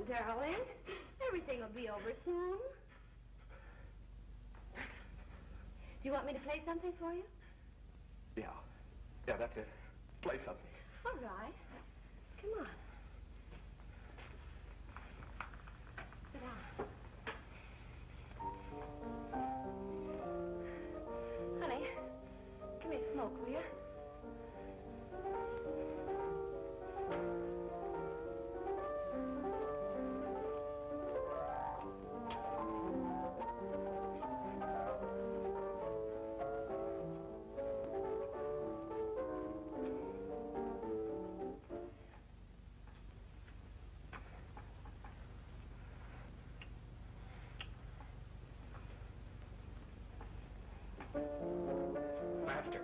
darling. Everything will be over soon. Do you want me to play something for you? Yeah. Yeah, that's it. Play something. All right. Come on. Sit down. Honey, give me a smoke, will you? Faster.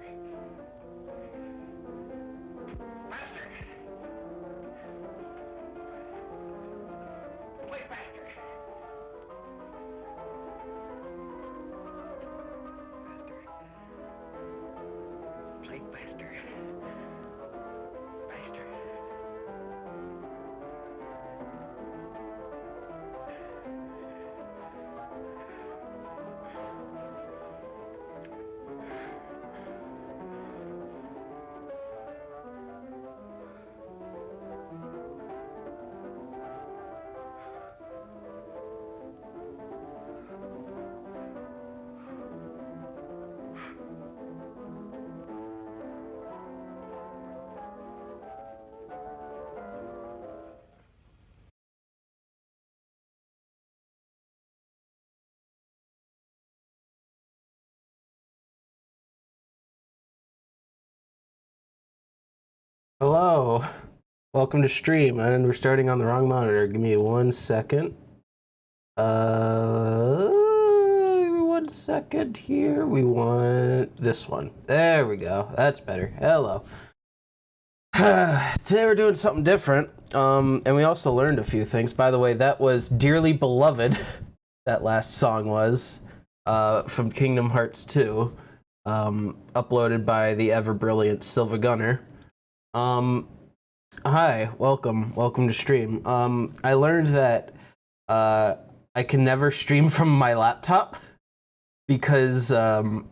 Faster. Play faster. Faster. Play faster. Faster. Hello, welcome to stream, and we're starting on the wrong monitor. Give me 1 second. Give me 1 second here. We want this one. There we go. That's better. Hello. Today we're doing something different. And we also learned a few things. By the way, that was Dearly Beloved. That last song was from Kingdom Hearts 2, uploaded by the ever brilliant Silva Gunner. Hi, welcome to stream. I learned that I can never stream from my laptop because the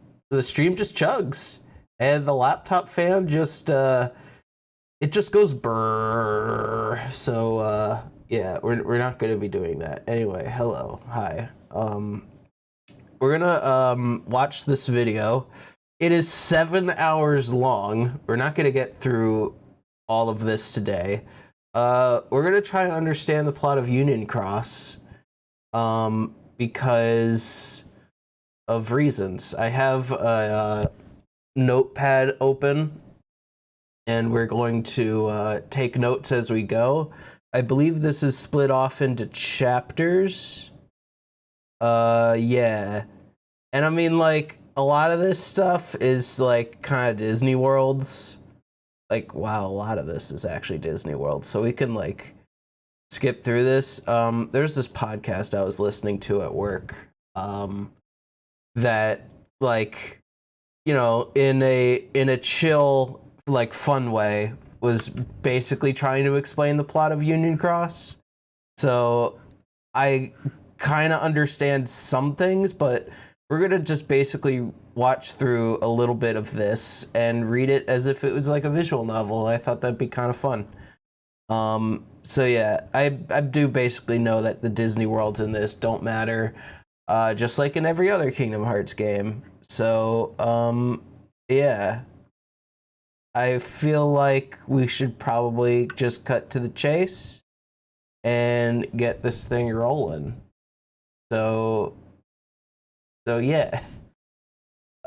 stream just chugs and the laptop fan just it just goes brrrr. So yeah, we're not going to be doing that. Anyway, hello. Hi. We're going to watch this video. It is 7 hours long. We're not going to get through all of this today. We're going to try and understand the plot of Union Cross because of reasons. I have a notepad open, and we're going to take notes as we go. I believe this is split off into chapters. Yeah. And I mean, like, a lot of this stuff is like kind of Disney Worlds. Like, wow, a lot of this is actually Disney World. So we can like skip through this. There's this podcast I was listening to at work that, like, you know, in a chill, like, fun way, was basically trying to explain the plot of Union Cross. So I kind of understand some things, but we're going to just basically watch through a little bit of this and read it as if it was like a visual novel. I thought that'd be kind of fun. So yeah, I do basically know that the Disney worlds in this don't matter, just like in every other Kingdom Hearts game. So, yeah. I feel like we should probably just cut to the chase and get this thing rolling. So yeah.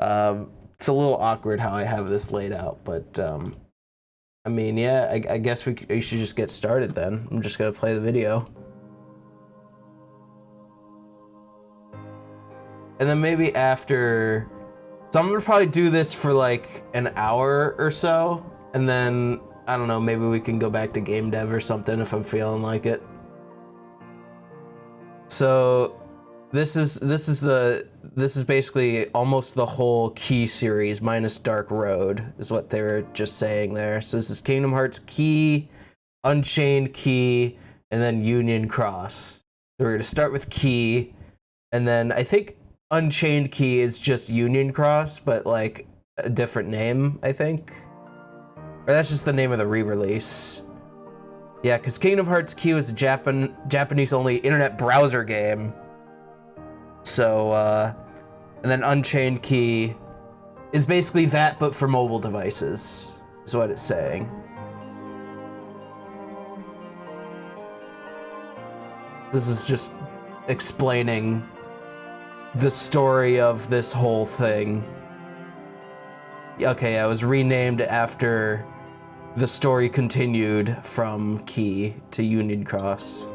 It's a little awkward how I have this laid out, but I mean, yeah, I guess we should just get started then. I'm just gonna play the video. And then maybe after, so I'm gonna probably do this for like an hour or so, and then I don't know, maybe we can go back to game dev or something if I'm feeling like it. So this is basically almost the whole Key series minus Dark Road is what they were just saying there. So this is Kingdom Hearts Key, Unchained Key, and then Union Cross. So we're going to start with Key, and then I think Unchained Key is just Union Cross, but like a different name, I think. Or that's just the name of the re-release. Yeah, because Kingdom Hearts Q is a Japanese-only internet browser game. So, and then Unchained Key is basically that, but for mobile devices, is what it's saying. This is just explaining the story of this whole thing. Okay, I was renamed after the story continued from Key to Union Cross.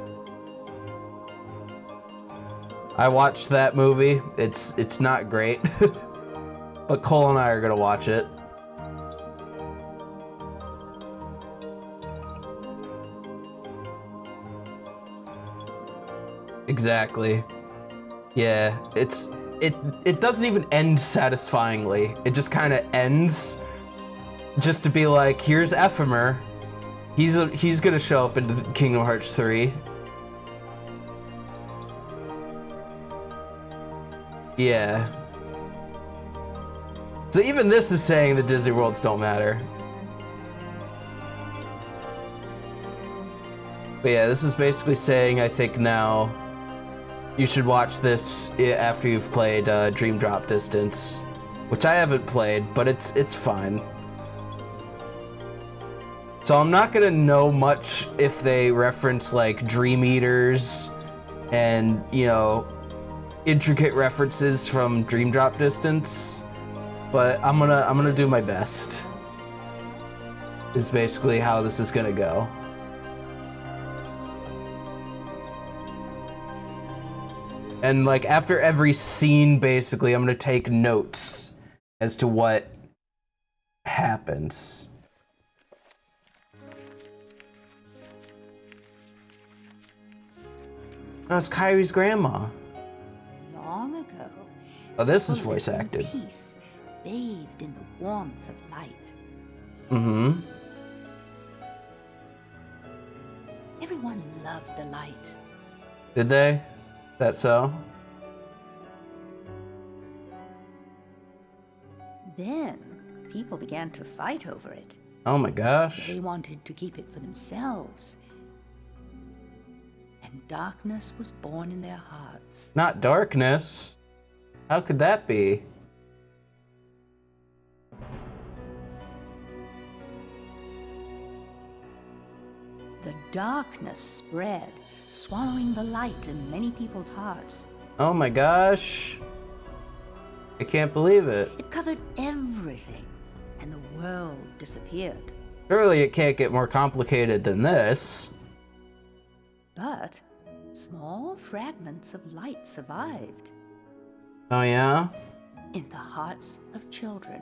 I watched that movie. It's not great, but Cole and I are gonna watch it. Exactly. Yeah, it doesn't even end satisfyingly. It just kind of ends just to be like, here's Ephemer. He's gonna show up in Kingdom Hearts 3. Yeah. So even this is saying that Disney Worlds don't matter. But yeah, this is basically saying, I think now you should watch this after you've played Dream Drop Distance, which I haven't played, but it's fine. So I'm not gonna know much if they reference like Dream Eaters and, you know, intricate references from Dream Drop Distance, but I'm gonna do my best. Is basically how this is gonna go. And like after every scene, basically, I'm gonna take notes as to what happens. Oh, it's Kairi's grandma. Long ago, Oh, this is voice acted. Peace, bathed in the warmth of light. Mm-hmm. Everyone loved the light. Did they? That so? Then, people began to fight over it. Oh my gosh. They wanted to keep it for themselves. And darkness was born in their hearts. Not darkness. How could that be? The darkness spread, swallowing the light in many people's hearts. Oh my gosh. I can't believe it. It covered everything, and the world disappeared. Surely it can't get more complicated than this. But small fragments of light survived Oh yeah? in the hearts of children.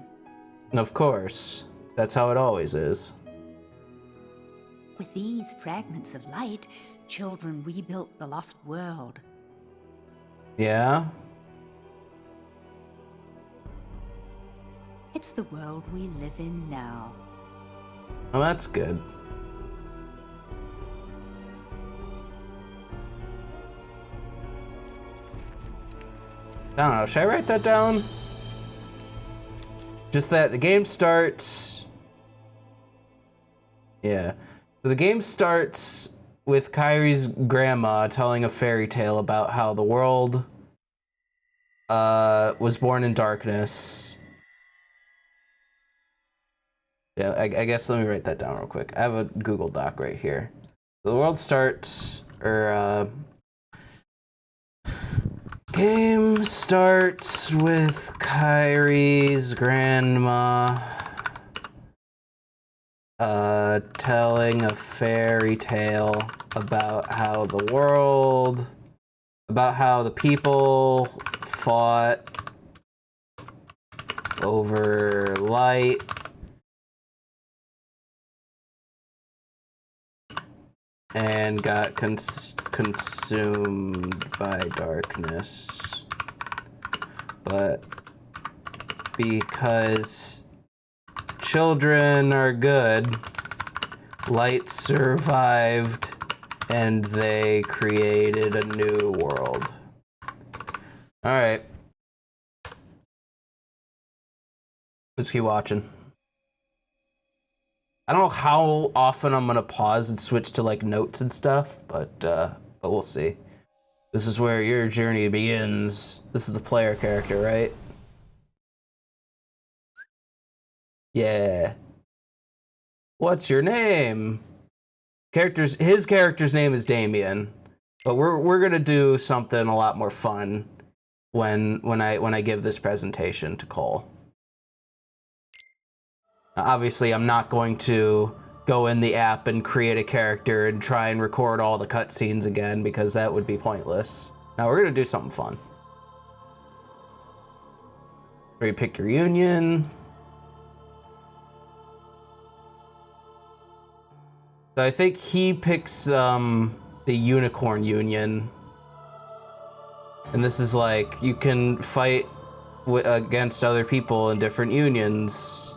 Of course. That's how it always is. With these fragments of light, children rebuilt the lost world. Yeah? It's the world we live in now. Oh, that's good. I don't know, should I write that down? Just that the game starts... Yeah. So the game starts with Kairi's grandma telling a fairy tale about how the world was born in darkness. Yeah, I guess let me write that down real quick. I have a Google Doc right here. The world starts, game starts with Kairi's grandma telling a fairy tale about how the people fought over light and got consumed by darkness. But because children are good, light survived And they created a new world. Alright. Let's keep watching. I don't know how often I'm gonna pause and switch to like notes and stuff, but we'll see. This is where your journey begins. This is the player character, right? Yeah. What's your name? His character's name is Damien, but we're gonna do something a lot more fun when I give this presentation to Cole. Obviously, I'm not going to go in the app and create a character and try and record all the cutscenes again because that would be pointless. Now we're gonna do something fun. Where you pick your union. So I think he picks the Unicorn Union. And this is like, you can fight against other people in different unions.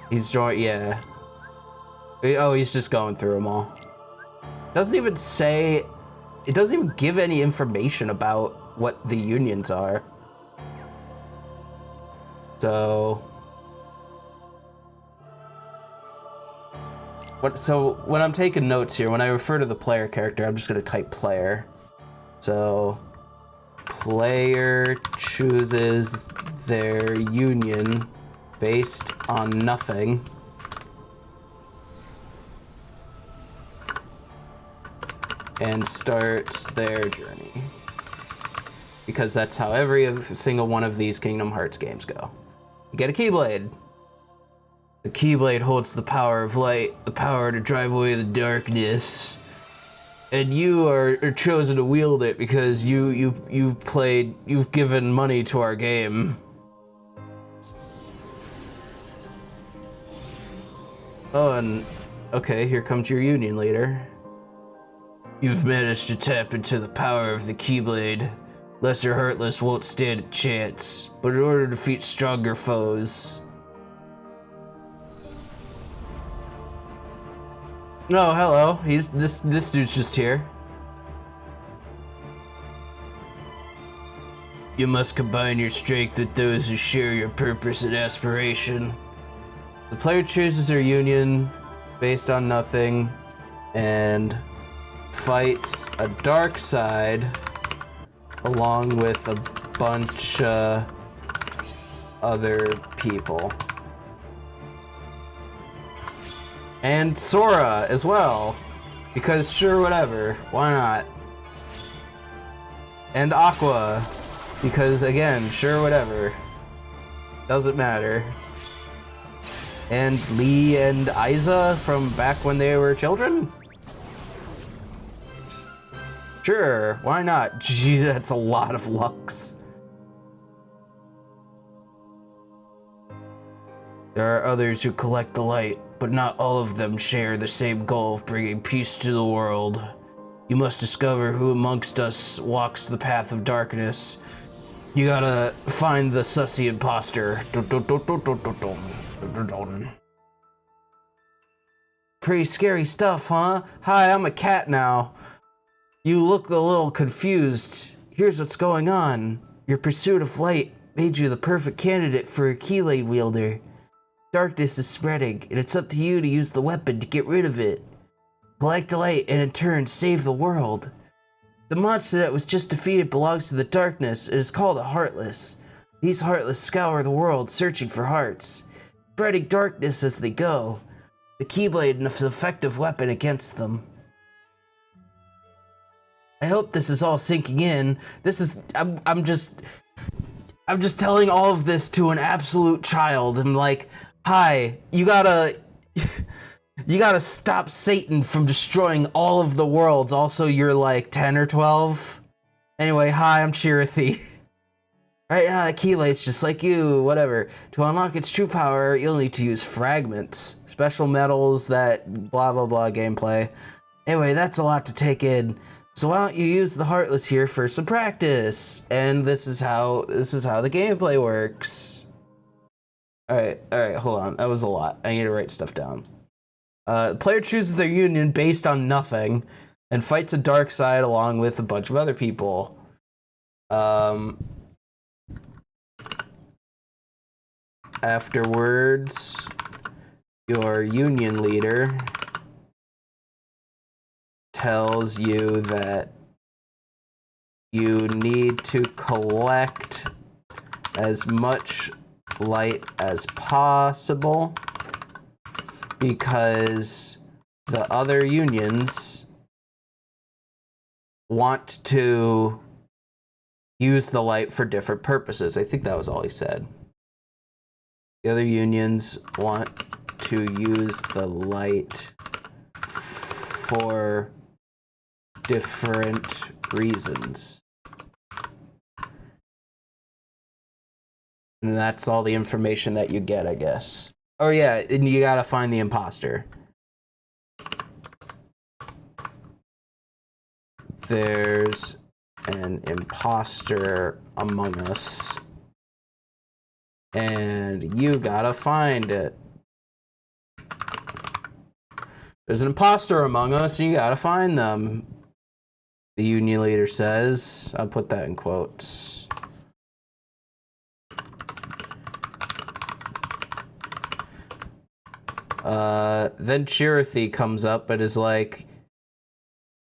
He's joined, yeah. Oh, he's just going through them all. Doesn't even say, it doesn't even give any information about what the unions are. So when I'm taking notes here, when I refer to the player character, I'm just gonna type player. So player chooses their union based on nothing. And starts their journey. Because that's how every single one of these Kingdom Hearts games go. You get a Keyblade. The Keyblade holds the power of light, the power to drive away the darkness. And you are chosen to wield it because you've given money to our game. Oh, and okay, here comes your union leader. You've managed to tap into the power of the Keyblade. Lesser Heartless won't stand a chance, but in order to defeat stronger foes. Oh, hello. This dude's just here. You must combine your strength with those who share your purpose and aspiration. The player chooses their union based on nothing and fights a dark side along with a bunch of other people. And Sora as well, because sure, whatever, why not? And Aqua, because again, sure, whatever, doesn't matter. And Lee and Isa from back when they were children? Sure, why not? Gee, that's a lot of Lux. There are others who collect the light, but not all of them share the same goal of bringing peace to the world. You must discover who amongst us walks the path of darkness. You gotta find the sussy imposter. Pretty scary stuff, huh? Hi, I'm a cat now. You look a little confused. Here's what's going on. Your pursuit of light made you the perfect candidate for a Keyblade wielder. Darkness is spreading, and it's up to you to use the weapon to get rid of it. Collect the light and in turn save the world. The monster that was just defeated belongs to the darkness and is called a Heartless. These Heartless scour the world searching for hearts, spreading darkness as they go. The Keyblade is an effective weapon against them. I hope this is all sinking in. I'm just telling all of this to an absolute child. I'm like, hi, you gotta stop Satan from destroying all of the worlds. Also, you're like 10 or 12. Anyway, hi, I'm Chirithy. Right now, the Keyblade's just like you, whatever. To unlock its true power, you'll need to use fragments. Special metals, that blah blah blah gameplay. Anyway, that's a lot to take in. So why don't you use the Heartless here for some practice? And this is how the gameplay works. Alright, hold on. That was a lot. I need to write stuff down. The player chooses their union based on nothing and fights a dark side along with a bunch of other people. Afterwards, your union leader tells you that you need to collect as much light as possible because the other unions want to use the light for different purposes. I think that was all he said. The other unions want to use the light for different reasons. And that's all the information that you get, I guess. Oh yeah, and you gotta find the imposter. There's an imposter among us. And you gotta find it. There's an imposter among us, and you gotta find them. The union leader says. I'll put that in quotes. Then Chirithy comes up and is like,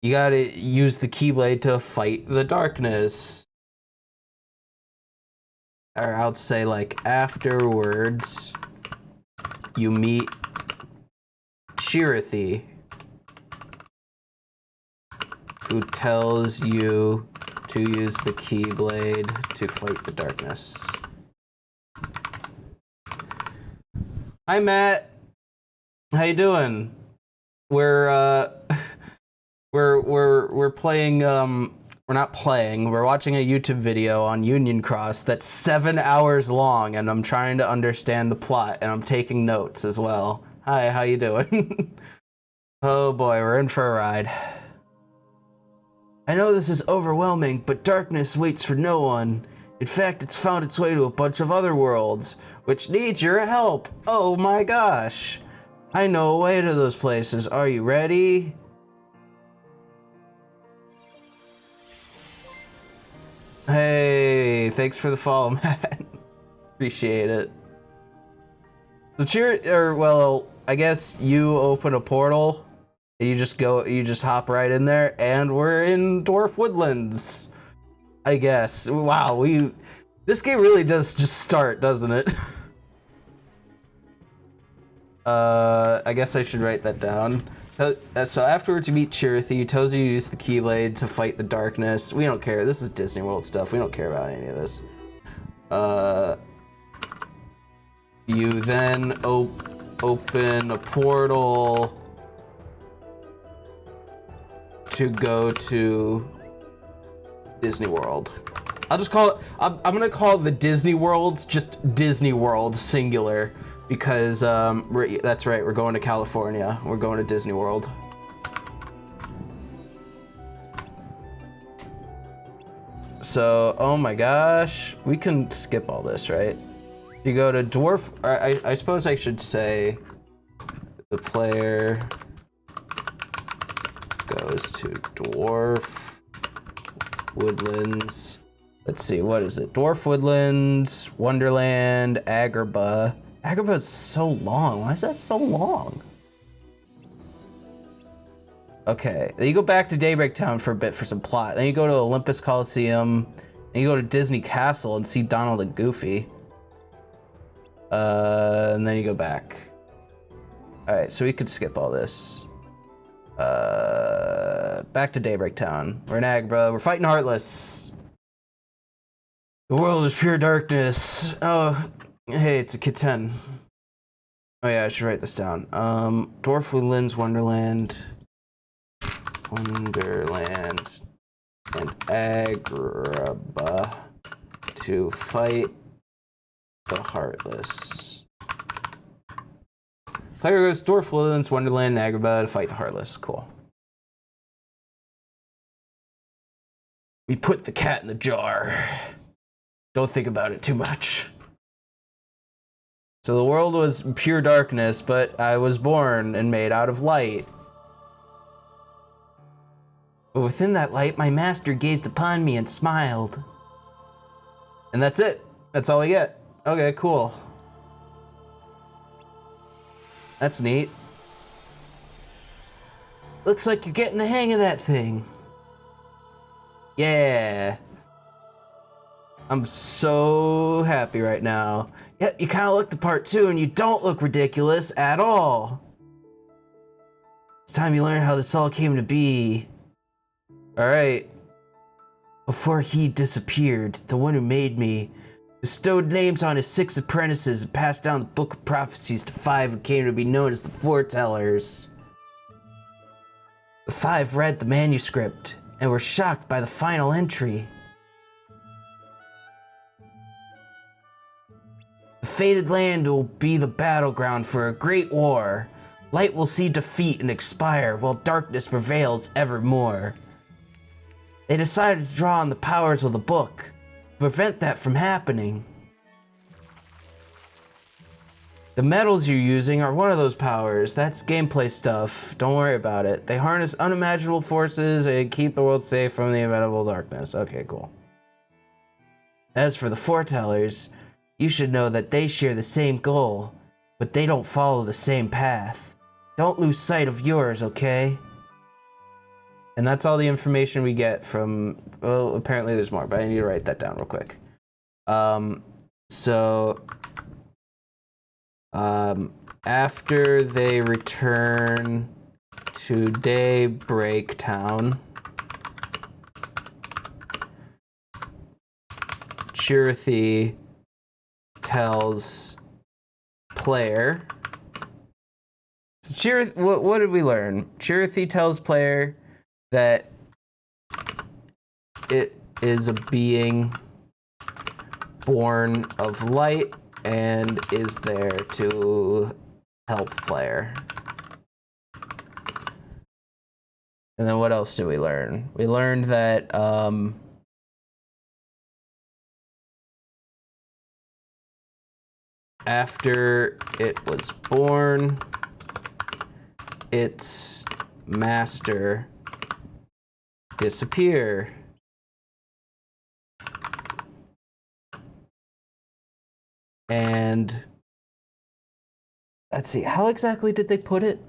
you gotta use the Keyblade to fight the darkness. Or I'll say, like, afterwards, you meet Chirithy, who tells you to use the Keyblade to fight the darkness. Hi, Matt. How you doing? We're playing, we're not playing, we're watching a YouTube video on Union Cross that's 7 hours long, and I'm trying to understand the plot, and I'm taking notes as well. Hi, how you doing? Oh boy, we're in for a ride. I know this is overwhelming, but darkness waits for no one. In fact, it's found its way to a bunch of other worlds, which need your help. Oh my gosh. I know a way to those places. Are you ready? Hey, thanks for the follow, Matt. Appreciate it. So I guess you open a portal, and you just hop right in there, and we're in Dwarf Woodlands. I guess. Wow, this game really does just start, doesn't it? I guess I should write that down. So afterwards you meet Chirithy, who tells you to use the Keyblade to fight the darkness. We don't care. This is Disney World stuff. We don't care about any of this. You then open a portal to go to Disney World. I'll just call it, I'm gonna call the Disney Worlds just Disney World singular, because that's right, we're going to California. We're going to Disney World. So, oh my gosh, we can skip all this, right? You go to Dwarf, I suppose I should say the player goes to Dwarf Woodlands. Let's see, what is it? Dwarf Woodlands, Wonderland, Agrabah. Agrabah is so long. Why is that so long? Okay, then you go back to Daybreak Town for a bit for some plot. Then you go to Olympus Coliseum. Then you go to Disney Castle and see Donald and Goofy. And then you go back. Alright, so we could skip all this. Back to Daybreak Town. We're in Agrabah. We're fighting Heartless. The world is pure darkness. Oh, hey, it's a Kid 10. Oh yeah, I should write this down. Dwarf Woodlands, Wonderland, and Agrabah to fight the Heartless. Player goes Dwarf Woodlands, Wonderland, and Agrabah to fight the Heartless. Cool. We put the cat in the jar. Don't think about it too much. So the world was pure darkness, but I was born and made out of light. But within that light, my master gazed upon me and smiled. And that's it. That's all we get. Okay, cool. That's neat. Looks like you're getting the hang of that thing. Yeah. I'm so happy right now. Yeah, you kind of look the part too, and you don't look ridiculous at all. It's time you learn how this all came to be. Alright. Before he disappeared, the one who made me bestowed names on his 6 apprentices and passed down the Book of Prophecies to 5 who came to be known as the Foretellers. The 5 read the manuscript and were shocked by the final entry. The fated land will be the battleground for a great war. Light will see defeat and expire, while darkness prevails evermore. They decided to draw on the powers of the book to prevent that from happening. The metals you're using are one of those powers. That's gameplay stuff. Don't worry about it. They harness unimaginable forces and keep the world safe from the inevitable darkness. Okay, cool. As for the Foretellers, you should know that they share the same goal, but they don't follow the same path. Don't lose sight of yours, okay? And that's all the information we get from... Well, apparently there's more, but I need to write that down real quick. After they return to Daybreak Town, Chirithy tells player... So what did we learn? Chirithy tells player that it is a being born of light and is there to help player. And then what else did we learn? We learned that after it was born, its master disappear. And let's see, how exactly did they put it?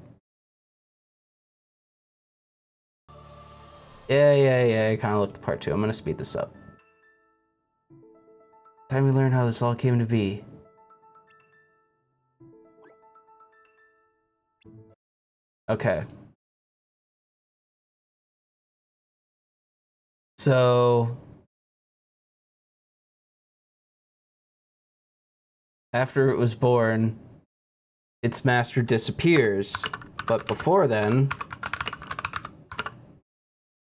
Yeah, I kind of looked the part too. I'm gonna speed this up. Time we learn how this all came to be. Okay. So after it was born, its master disappears, but before then,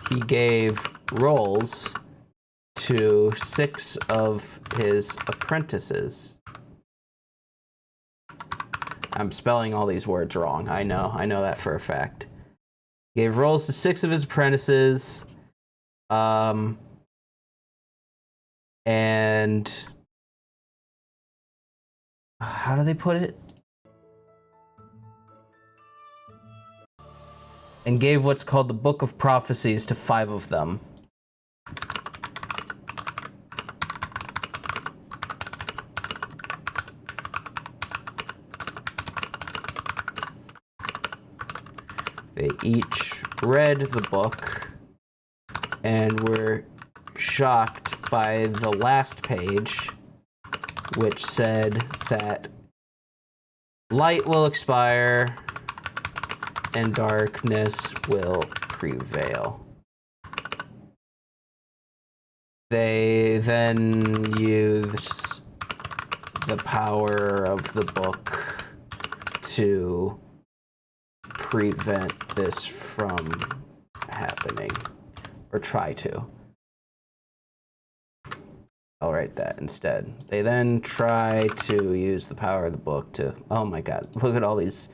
he gave roles to 6 of his apprentices. I'm spelling all these words wrong. I know that for a fact. He gave roles to 6 of his apprentices, and how do they put it? And gave what's called the Book of Prophecies to 5 of them. They each read the book and were shocked by the last page, which said that light will expire and darkness will prevail. They then use the power of the book to prevent this from happening, or try to. I'll write that instead. They then try to use the power of the book to... Oh my god, look at all these...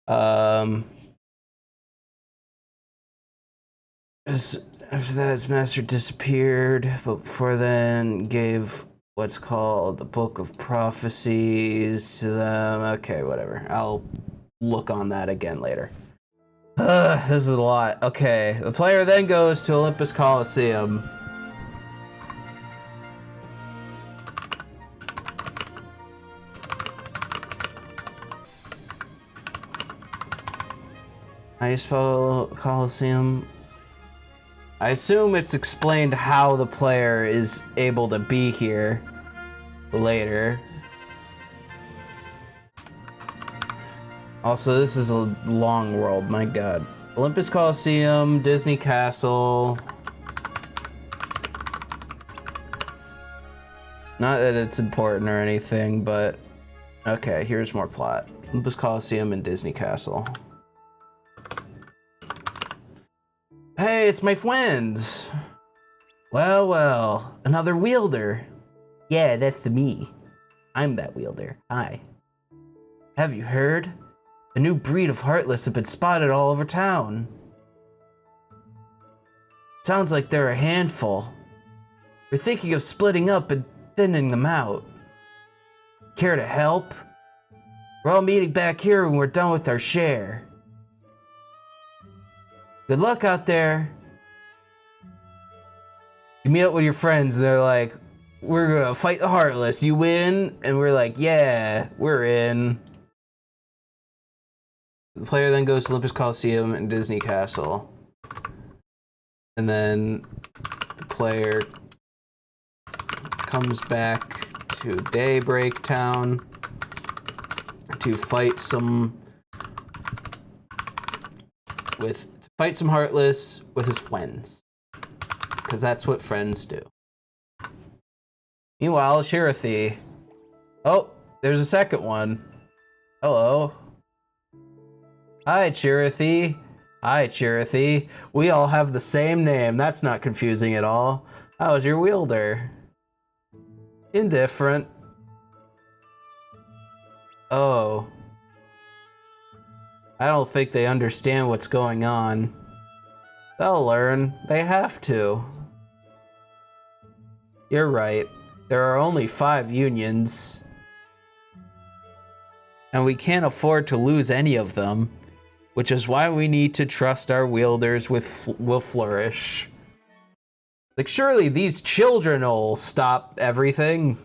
After that, his master disappeared, but before then gave what's called the Book of Prophecies to them. Okay, whatever. I'll look on that again later. This is a lot. Okay, the player then goes to Olympus Coliseum. How do you spell Coliseum? I assume it's explained how the player is able to be here later. Also, this is a long world, my god. Olympus Coliseum, Disney Castle. Not that it's important or anything, but... Okay, here's more plot. Olympus Coliseum and Disney Castle. Hey, it's my friends! Well, well, another wielder. Yeah, that's me. I'm that wielder. Hi. Have you heard? A new breed of Heartless have been spotted all over town. Sounds like they're a handful. We're thinking of splitting up and thinning them out. Care to help? We're all meeting back here when we're done with our share. Good luck out there. You meet up with your friends and they're like, we're gonna fight the Heartless. You win? And we're like, yeah, we're in. The player then goes to Olympus Coliseum and Disney Castle. And then the player comes back to Daybreak Town to fight some Heartless with his friends. Because that's what friends do. Meanwhile, Chirithy. Oh, there's a second one. Hello. Hi, Chirithy. Hi, Chirithy. We all have the same name. That's not confusing at all. How's your wielder? Indifferent. Oh. I don't think they understand what's going on. They'll learn. They have to. You're right. There are only 5 unions. And we can't afford to lose any of them. Which is why we need to trust our wielders will flourish. Like, surely these children will stop everything.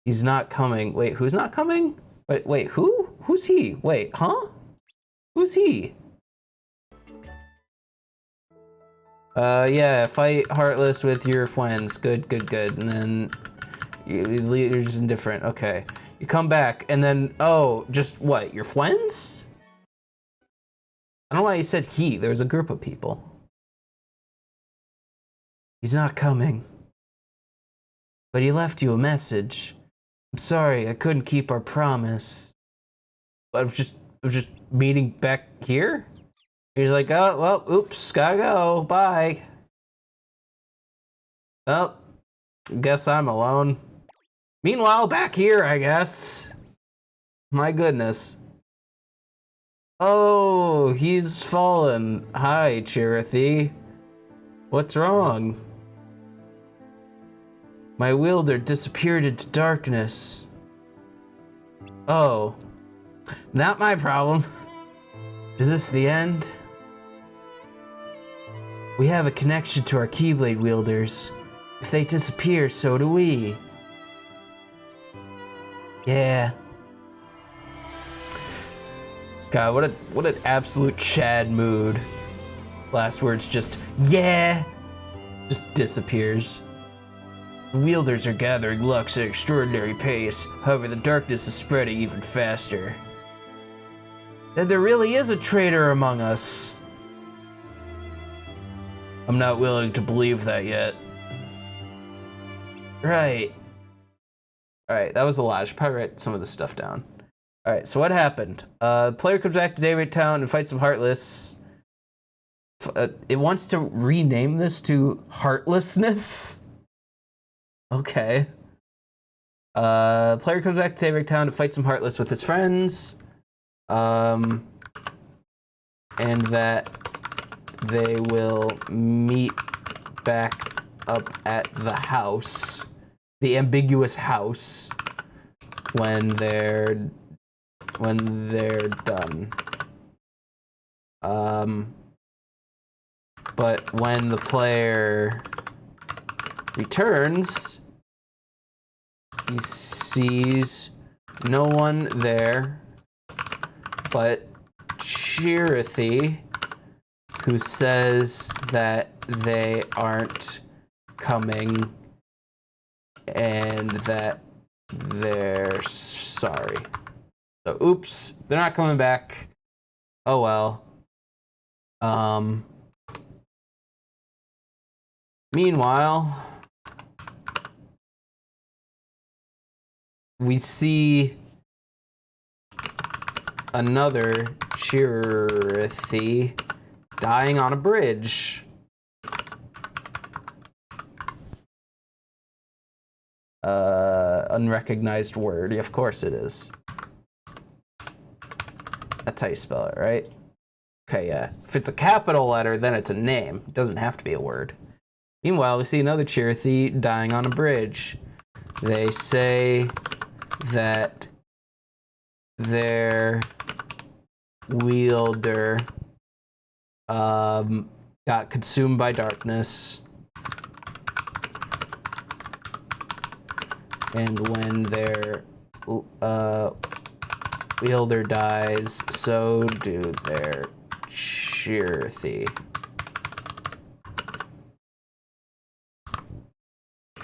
He's not coming. Wait, who's not coming? Wait, who? Who's he? Wait, huh? Who's he? Yeah, fight Heartless with your friends. Good. And then you're just indifferent. Okay. You come back, and then, oh, just what? Your friends? I don't know why you said he. There was a group of people. He's not coming. But he left you a message. I'm sorry, I couldn't keep our promise. But I was just meeting back here? He's like, oh, well, oops, gotta go, bye. Well, guess I'm alone. Meanwhile, back here, I guess. My goodness. Oh, he's fallen. Hi, Chirithy. What's wrong? My wielder disappeared into darkness. Oh. Not my problem. Is this the end? We have a connection to our Keyblade wielders. If they disappear, so do we. Yeah. God, what an absolute Chad mood. Last words just, yeah. Just disappears. The wielders are gathering Lux at extraordinary pace. However, the darkness is spreading even faster. Then there really is a traitor among us. I'm not willing to believe that yet. Right. Alright, that was a lot. I should probably write some of this stuff down. Alright, so what happened? The player comes back to Daybreak Town and fights some Heartless. It wants to rename this to Heartlessness? Okay. Player comes back to Daybreak Town to fight some Heartless with his friends. And that they will meet back up at the house, the ambiguous house, when they're done. But when the player returns, he sees no one there but Chirithy, who says that they aren't coming and that they're sorry. So, oops, they're not coming back. Oh well. Meanwhile, we see another Chirithy dying on a bridge. Unrecognized word. Of course it is. That's how you spell it, right? Okay, yeah. If it's a capital letter, then it's a name. It doesn't have to be a word. Meanwhile, we see another Chirithy dying on a bridge. They say that their wielder got consumed by darkness. And when their wielder dies, so do their Chirithy.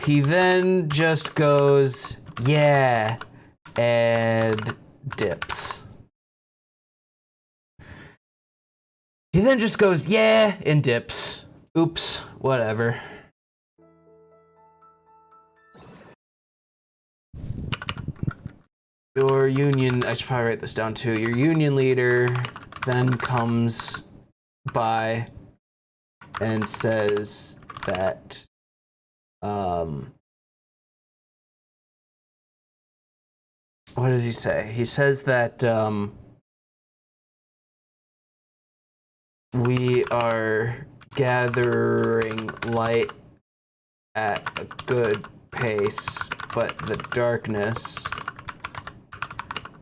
He then just goes, yeah, and dips. He then just goes, yeah, and dips. Oops, whatever. Your union, I should probably write this down too. Your union leader then comes by and says that, what does he say? He says that, we are gathering light at a good pace, but the darkness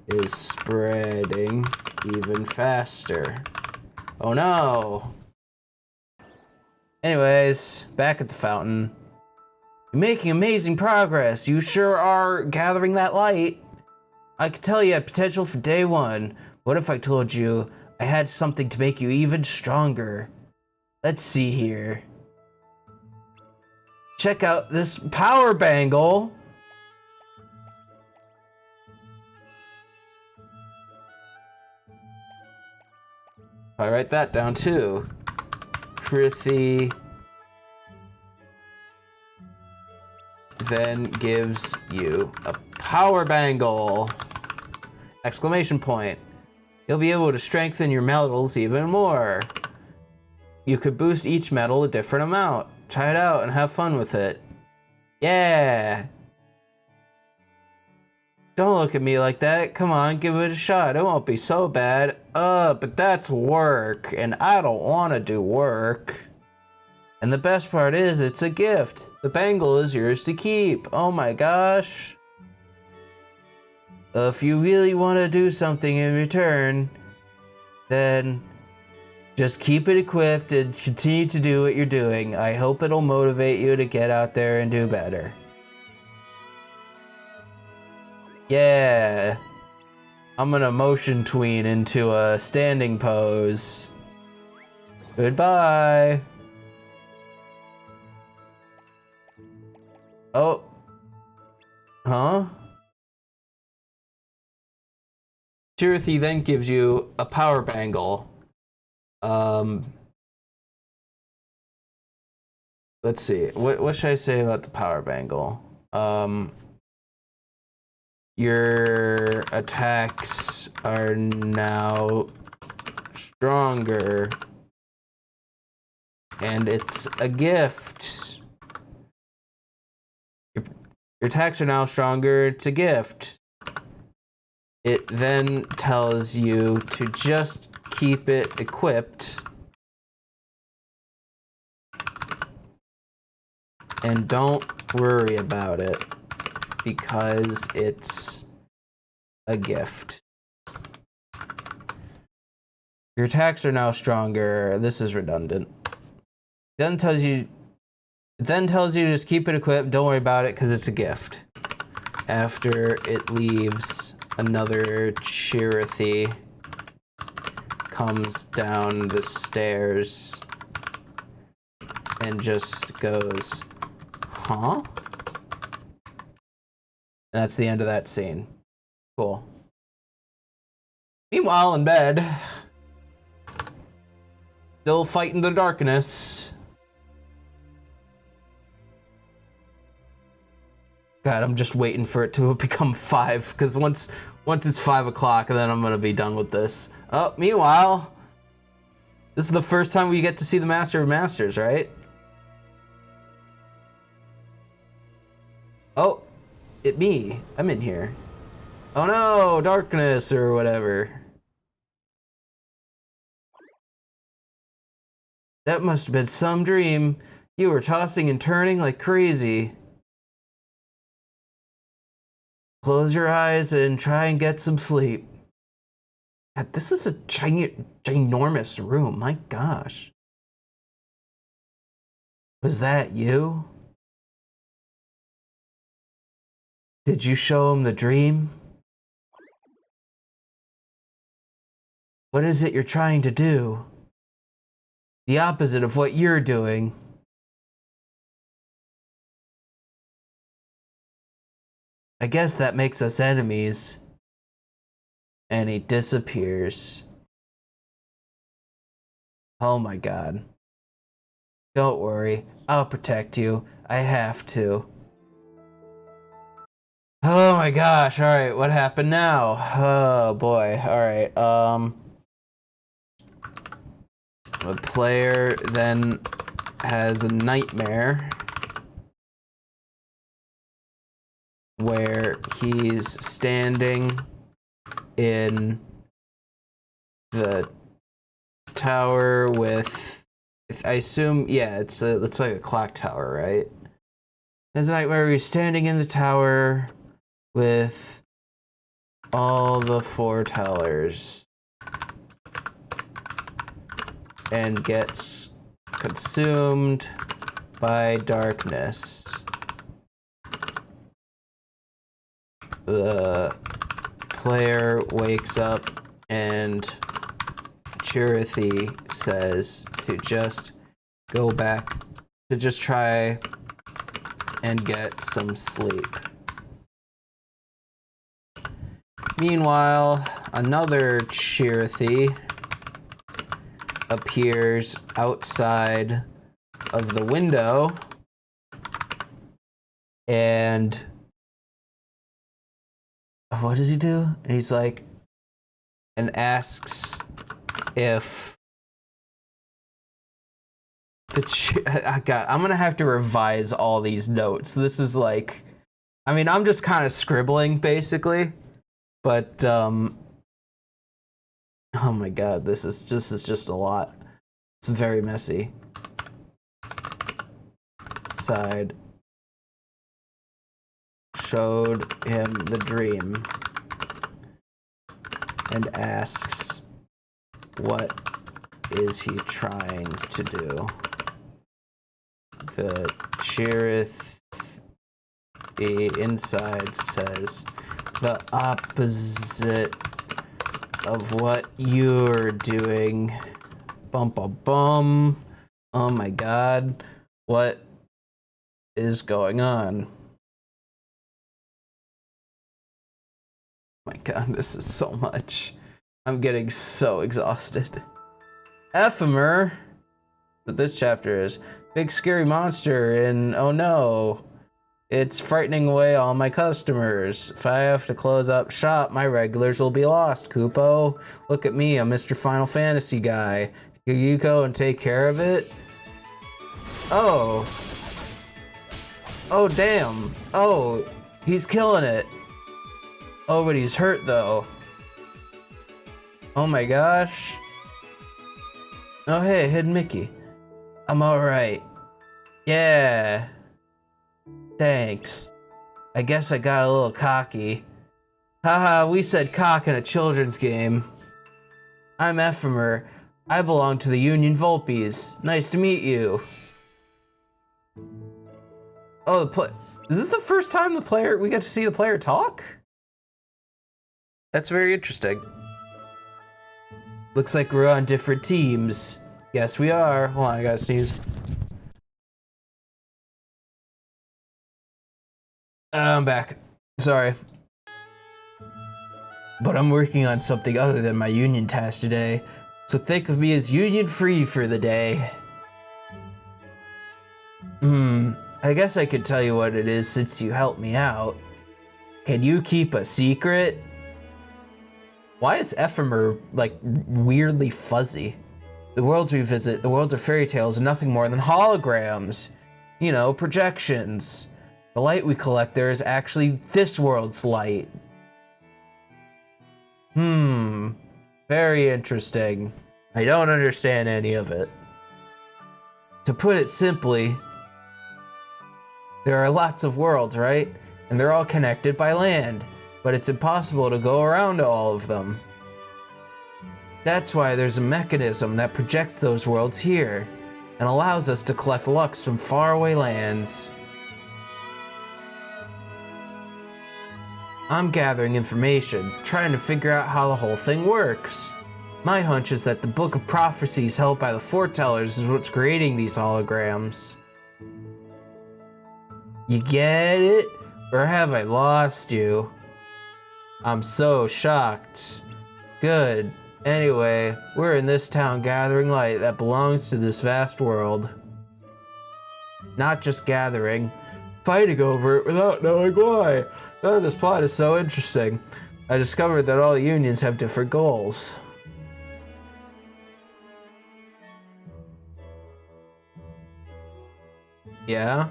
is spreading even faster. Oh no! Anyways, back at the fountain. You're making amazing progress. You sure are gathering that light. I could tell you had potential for day one. What if I told you I had something to make you even stronger? Let's see here. Check out this power bangle. I write that down too. Chirithy then gives you a power bangle! Exclamation point. You'll be able to strengthen your metals even more. You could boost each metal a different amount. Try it out and have fun with it. Yeah! Don't look at me like that. Come on, give it a shot. It won't be so bad. But that's work, and I don't want to do work. And the best part is, it's a gift. The bangle is yours to keep. Oh my gosh. If you really want to do something in return, then just keep it equipped and continue to do what you're doing. I hope it'll motivate you to get out there and do better. Yeah. I'm gonna motion tween into a standing pose. Goodbye. Oh. Huh? Chirithy then gives you a power bangle. Let's see. What should I say about the power bangle? Your attacks are now stronger. And it's a gift. Your attacks are now stronger. It's a gift. It then tells you to just keep it equipped. And don't worry about it, because it's a gift. Your attacks are now stronger. This is redundant. Then tells you to just keep it equipped. Don't worry about it because it's a gift. After it leaves, another Chirithy comes down the stairs and just goes, huh? And that's the end of that scene. Cool. Meanwhile, in bed, still fighting the darkness. God, I'm just waiting for it to become 5, because once it's 5 o'clock, then I'm gonna be done with this. Oh, meanwhile, this is the first time we get to see the Master of Masters, right? Oh, me. I'm in here. Oh no, darkness or whatever. That must have been some dream. You were tossing and turning like crazy. Close your eyes and try and get some sleep. God, this is a ginormous room. My gosh. Was that you? Did you show him the dream? What is it you're trying to do? The opposite of what you're doing. I guess that makes us enemies. And he disappears. Oh my god. Don't worry, I'll protect you. I have to. Oh my gosh, alright, what happened now? Oh boy, alright, the player then has a nightmare where he's standing in the tower with, I assume, yeah, it's like a clock tower, right? There's a night where he's standing in the tower with all the foretellers and gets consumed by darkness. The player wakes up and Chirithy says to just go back, to just try and get some sleep. Meanwhile, another Chirithy appears outside of the window and what does he do? And he's like, and asks if the I'm gonna have to revise all these notes. This is like, I mean, I'm just kind of scribbling basically, but oh my god, this is just a lot. It's very messy. Side showed him the dream and asks, what is he trying to do? The Chirithy inside says the opposite of what you're doing. Bum bum bum. Oh my god. What is going on? My god, this is so much. I'm getting so exhausted. Ephemer, that this chapter is. Big scary monster and oh no. It's frightening away all my customers. If I have to close up shop, my regulars will be lost, Kupo. Look at me, I'm Mr. Final Fantasy guy. Can you go and take care of it? Oh. Oh damn. Oh, he's killing it. Oh, but he's hurt though. Oh my gosh. Oh hey, Hidden Mickey. I'm alright. Yeah. Thanks. I guess I got a little cocky. Haha, we said cock in a children's game. I'm Ephemer. I belong to the Union Volpes. Nice to meet you. Oh, is this the first time we got to see the player talk? That's very interesting. Looks like we're on different teams. Yes, we are. Hold on, I gotta sneeze. I'm back. Sorry. But I'm working on something other than my union task today. So think of me as union free for the day. I guess I could tell you what it is since you helped me out. Can you keep a secret? Why is Ephemer, like, weirdly fuzzy? The worlds we visit, the worlds of fairy tales, are nothing more than holograms. You know, projections. The light we collect there is actually this world's light. Very interesting. I don't understand any of it. To put it simply, there are lots of worlds, right? And they're all connected by land, but it's impossible to go around all of them. That's why there's a mechanism that projects those worlds here and allows us to collect Lux from faraway lands. I'm gathering information, trying to figure out how the whole thing works. My hunch is that the Book of Prophecies held by the Foretellers is what's creating these holograms. You get it? Or have I lost you? I'm so shocked. Good. Anyway, we're in this town gathering light that belongs to this vast world. Not just gathering, fighting over it without knowing why. Oh, this plot is so interesting. I discovered that all unions have different goals. Yeah?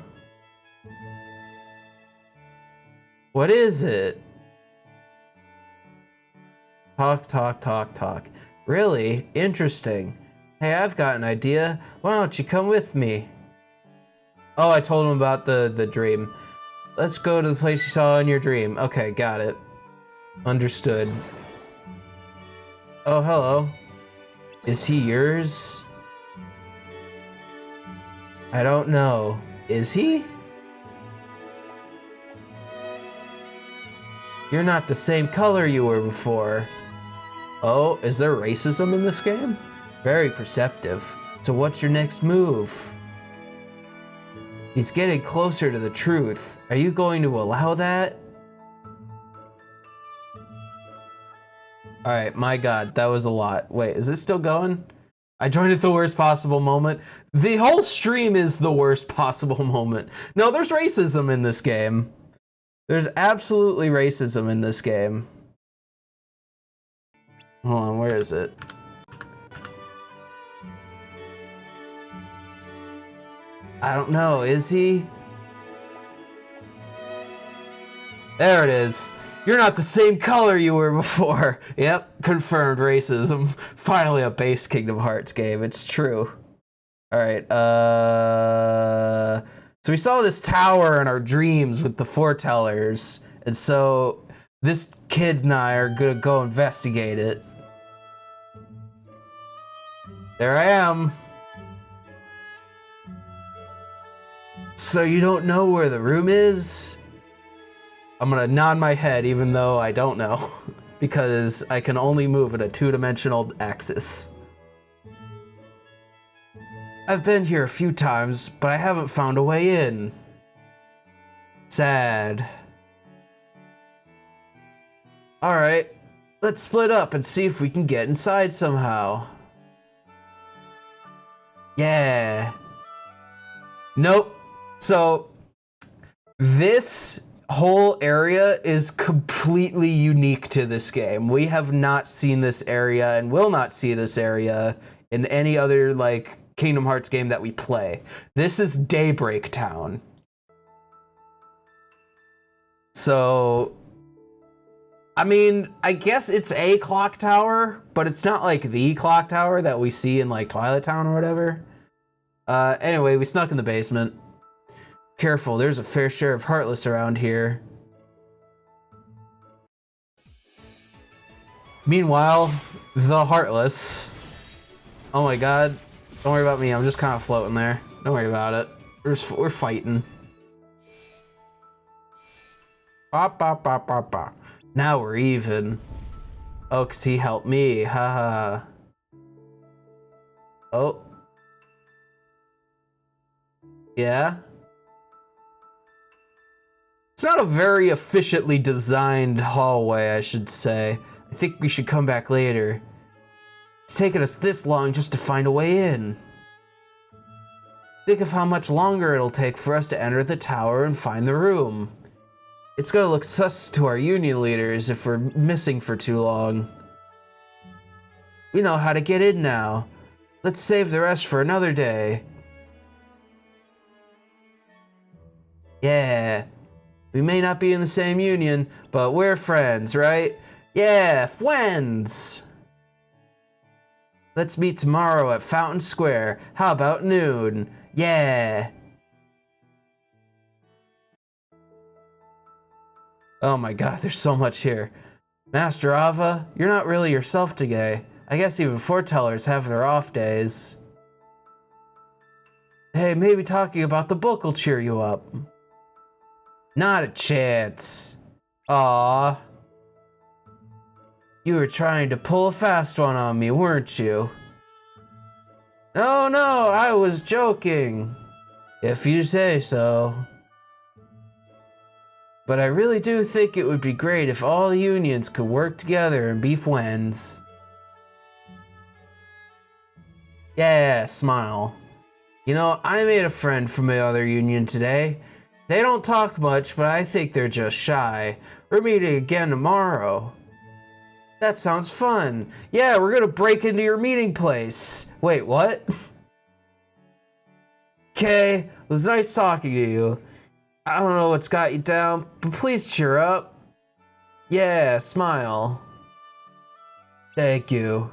What is it? Talk. Really? Interesting. Hey, I've got an idea. Why don't you come with me? Oh, I told him about the dream. Let's go to the place you saw in your dream. Okay, got it. Understood. Oh, hello. Is he yours? I don't know. Is he? You're not the same color you were before. Oh, is there racism in this game? Very perceptive. So what's your next move? He's getting closer to the truth. Are you going to allow that? Alright, my god, that was a lot. Wait, is this still going? I joined at the worst possible moment. The whole stream is the worst possible moment. No, there's racism in this game. There's absolutely racism in this game. Hold on, where is it? I don't know, is he? There it is. You're not the same color you were before. Yep, confirmed racism. Finally a base Kingdom Hearts game, it's true. Alright, so we saw this tower in our dreams with the foretellers, and so this kid and I are gonna go investigate it. There I am. So you don't know where the room is? I'm gonna nod my head even though I don't know, because I can only move in a two-dimensional axis. I've been here a few times, but I haven't found a way in. Sad. Alright, let's split up and see if we can get inside somehow. Yeah. Nope. So, this whole area is completely unique to this game. We have not seen this area and will not see this area in any other, like, Kingdom Hearts game that we play. This is Daybreak Town. So, I mean, I guess it's a clock tower, but it's not like the clock tower that we see in like Twilight Town or whatever. Anyway, we snuck in the basement. Careful, there's a fair share of Heartless around here. Meanwhile, the Heartless. Oh my god. Don't worry about me, I'm just kind of floating there. Don't worry about it. We're fighting. Ba, ba, ba, ba, ba. Now we're even. Oh, 'cause he helped me. Haha. Oh. Yeah? It's not a very efficiently designed hallway, I should say. I think we should come back later. It's taken us this long just to find a way in. Think of how much longer it'll take for us to enter the tower and find the room. It's gonna look sus to our union leaders if we're missing for too long. We know how to get in now. Let's save the rest for another day. Yeah. We may not be in the same union, but we're friends, right? Yeah, friends! Let's meet tomorrow at Fountain Square. How about noon? Yeah! Oh my god, there's so much here. Master Ava, you're not really yourself today. I guess even foretellers have their off days. Hey, maybe talking about the book will cheer you up. Not a chance. Aww. You were trying to pull a fast one on me, weren't you? No, I was joking. If you say so. But I really do think it would be great if all the unions could work together and be friends. Yeah, smile. You know, I made a friend from the other union today. They don't talk much, but I think they're just shy. We're meeting again tomorrow. That sounds fun. Yeah, we're gonna break into your meeting place. Wait, what? Okay, it was nice talking to you. I don't know what's got you down, but please cheer up. Yeah, smile. Thank you.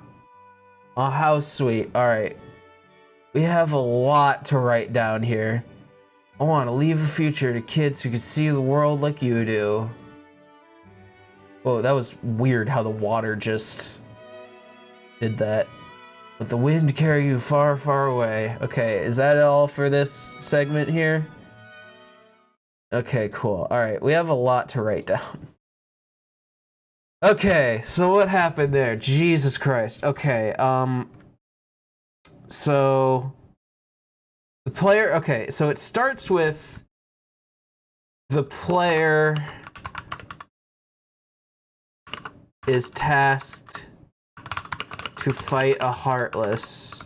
Oh, how sweet. Alright. We have a lot to write down here. I want to leave a future to kids who can see the world like you do. Whoa, that was weird how the water just did that. Let the wind carry you far, far away. Okay, is that all for this segment here? Okay, cool. Alright, we have a lot to write down. Okay, so what happened there? Jesus Christ. Okay, so the player, okay, so it starts with the player is tasked to fight a Heartless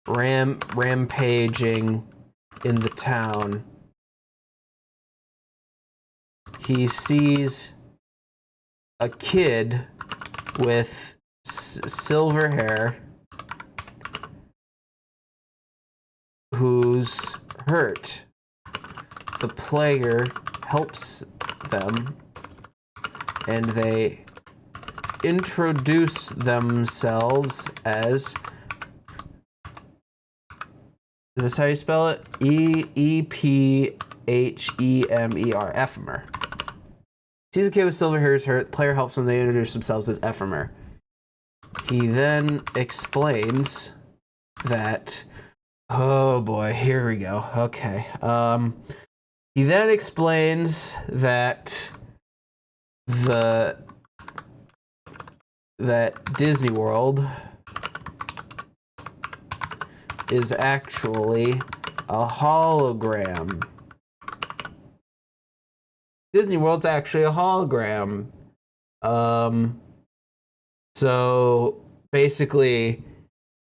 rampaging in the town. He sees a kid with silver hair who's hurt. The player helps them and they introduce themselves as, is this how you spell it? Ephemer. Ephemer. Sees a kid with silver hair is hurt. The player helps them. They introduce themselves as Ephemer. He then explains that, oh boy, here we go. Okay. He then explains that that Disney World is actually a hologram. Disney World's actually a hologram. So basically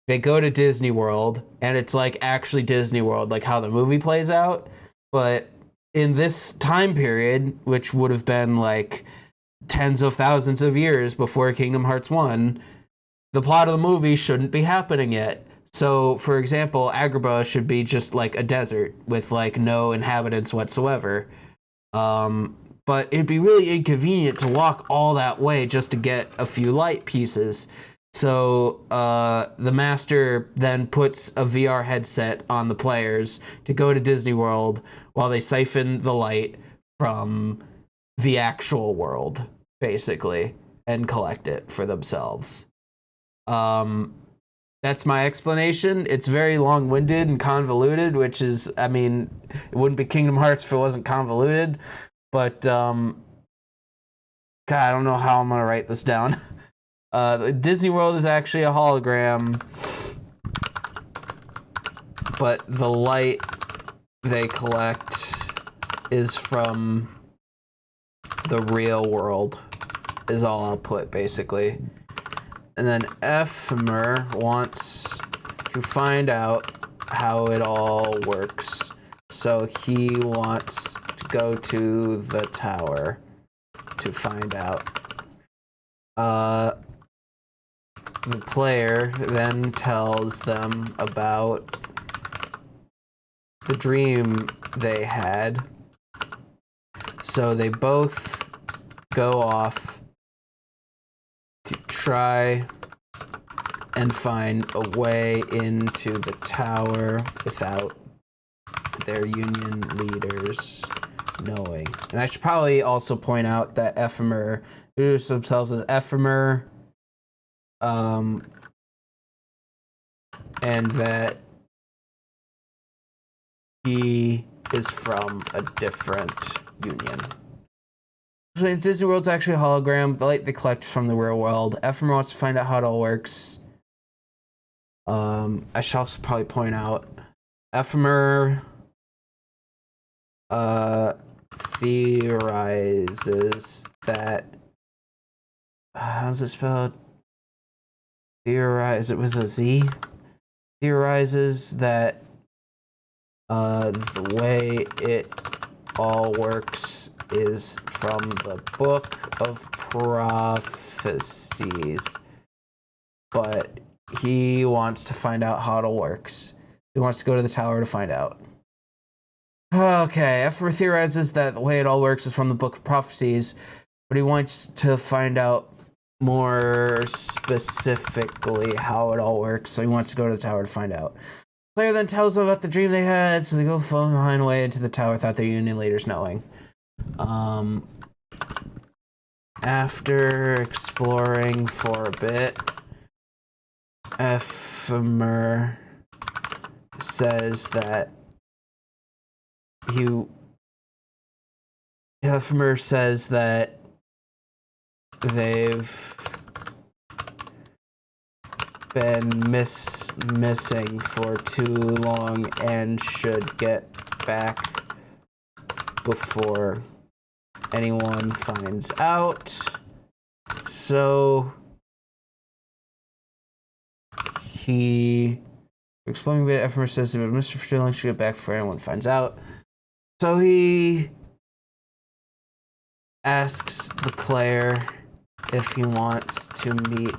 they go to Disney World and it's like actually Disney World, like how the movie plays out. But in this time period, which would have been like tens of thousands of years before Kingdom Hearts 1, the plot of the movie shouldn't be happening yet. So, for example, Agrabah should be just like a desert with like no inhabitants whatsoever. But it'd be really inconvenient to walk all that way just to get a few light pieces. So the master then puts a VR headset on the players to go to Disney World while they siphon the light from the actual world, basically, and collect it for themselves. That's my explanation. It's very long-winded and convoluted, which is, I mean, it wouldn't be Kingdom Hearts if it wasn't convoluted. But, God, I don't know how I'm going to write this down. Disney World is actually a hologram, but the light they collect is from the real world, is all I'll put, basically. And then Ephemer wants to find out how it all works. So he wants to go to the tower to find out. The player then tells them about the dream they had. So they both go off to try and find a way into the tower without their union leaders knowing. And I should probably also point out that Ephemer introduce themselves as Ephemer, and that he is from a different union. So Disney World's actually a hologram. The light they collect from the real world. Ephemer wants to find out how it all works. I should also probably point out Ephemer theorizes that how's it spelled? Theorize it with a Z. Theorizes that the way it all works is from the Book of Prophecies, but he wants to find out how it all works. He wants to go to the tower to find out. Okay, Ephemer theorizes that the way it all works is from the Book of Prophecies, but he wants to find out more specifically how it all works, so he wants to go to the tower to find out. The player then tells them about the dream they had, so they go behind away into the tower without their union leaders knowing. After exploring for a bit, Ephemer says that they've been missing for too long and should get back before anyone finds out. So he explaining a bit. Ephemer says that Mr. Sterling should get back before anyone finds out. So he asks the player if he wants to meet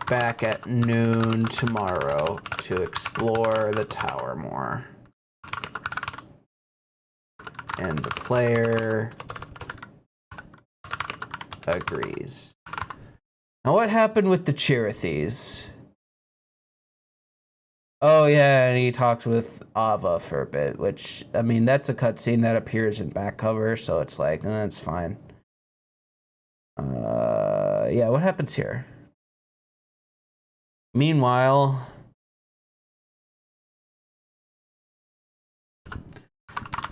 back at noon tomorrow to explore the tower more. And the player agrees. Now, what happened with the Chirithes? Oh, yeah, and he talks with Ava for a bit, which, I mean, that's a cutscene that appears in back cover, so it's like, that's fine. Yeah, what happens here? Meanwhile,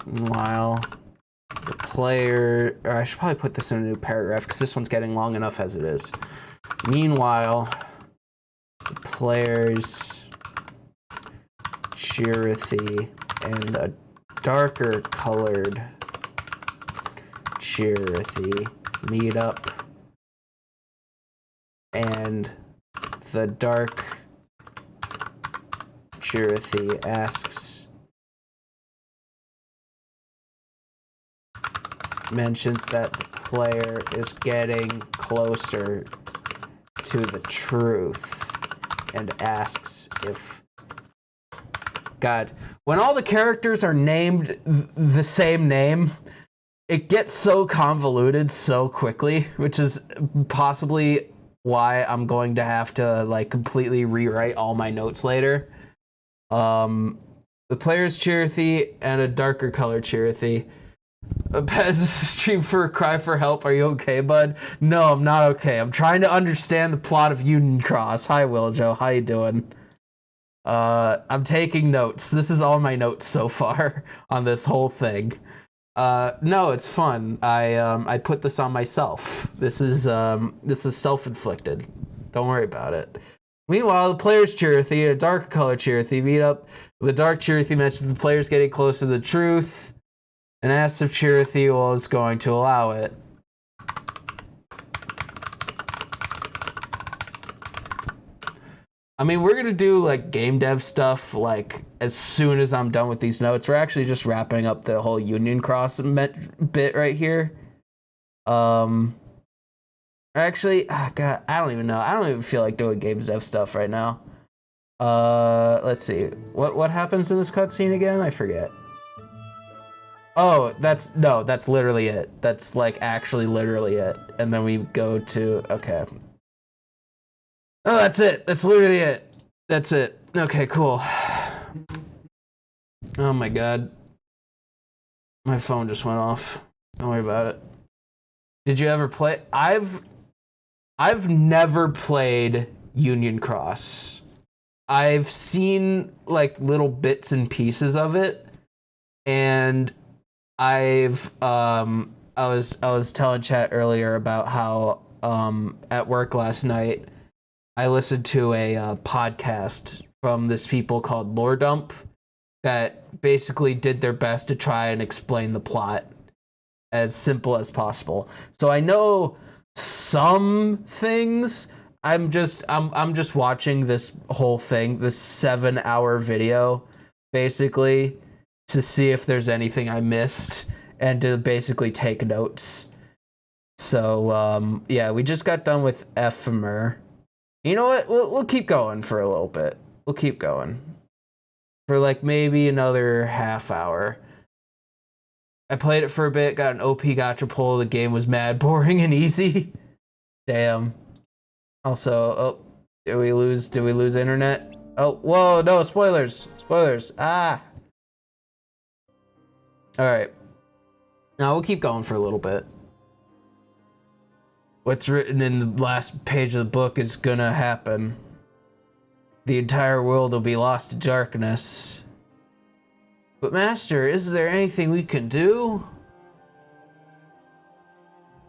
the player, or I should probably put this in a new paragraph because this one's getting long enough as it is. Meanwhile, the player's Chirithy and a darker colored Chirithy meet up, and the dark Chirithy mentions that the player is getting closer to the truth and asks if God, when all the characters are named the same name, it gets so convoluted so quickly, which is possibly why I'm going to have to like completely rewrite all my notes later. The player's Chirithy and a darker color Chirithy. Pez, this is stream for a cry for help. Are you okay, bud? No, I'm not okay. I'm trying to understand the plot of Union Cross. Hi, Wiljo. How you doing? I'm taking notes. This is all my notes so far on this whole thing. No, it's fun. I put this on myself. This is self-inflicted. Don't worry about it. Meanwhile, the player's Chirithy, a darker color Chirithy, meet up. The dark Chirithy mentions the player's getting close to the truth and asks if Chirithy is going to allow it. I mean, we're going to do like game dev stuff like as soon as I'm done with these notes. We're actually just wrapping up the whole Union Cross bit right here. Actually, God, I don't even know. I don't even feel like doing game dev stuff right now. Let's see. What happens in this cutscene again? I forget. Oh, that's literally it. That's like actually literally it. And then we go to, okay. Oh, that's it. That's literally it. That's it. Okay, cool. Oh my God. My phone just went off. Don't worry about it. Did you ever play? I've never played Union Cross. I've seen like little bits and pieces of it, and I was telling chat earlier about how at work last night I listened to a podcast from this people called Lore Dump that basically did their best to try and explain the plot as simple as possible. So I know some things. I'm just watching this whole thing, this 7-hour video, basically, to see if there's anything I missed and to basically take notes. So yeah, we just got done with Ephemer. You know what? We'll keep going for a little bit. We'll keep going for like maybe another half hour. I played it for a bit, got an OP gotcha pull. The game was mad boring and easy. Damn. Also, oh, did we lose internet? Oh, whoa, no, spoilers. Ah. All right. Now we'll keep going for a little bit. What's written in the last page of the book is gonna happen. The entire world will be lost to darkness. But Master, is there anything we can do?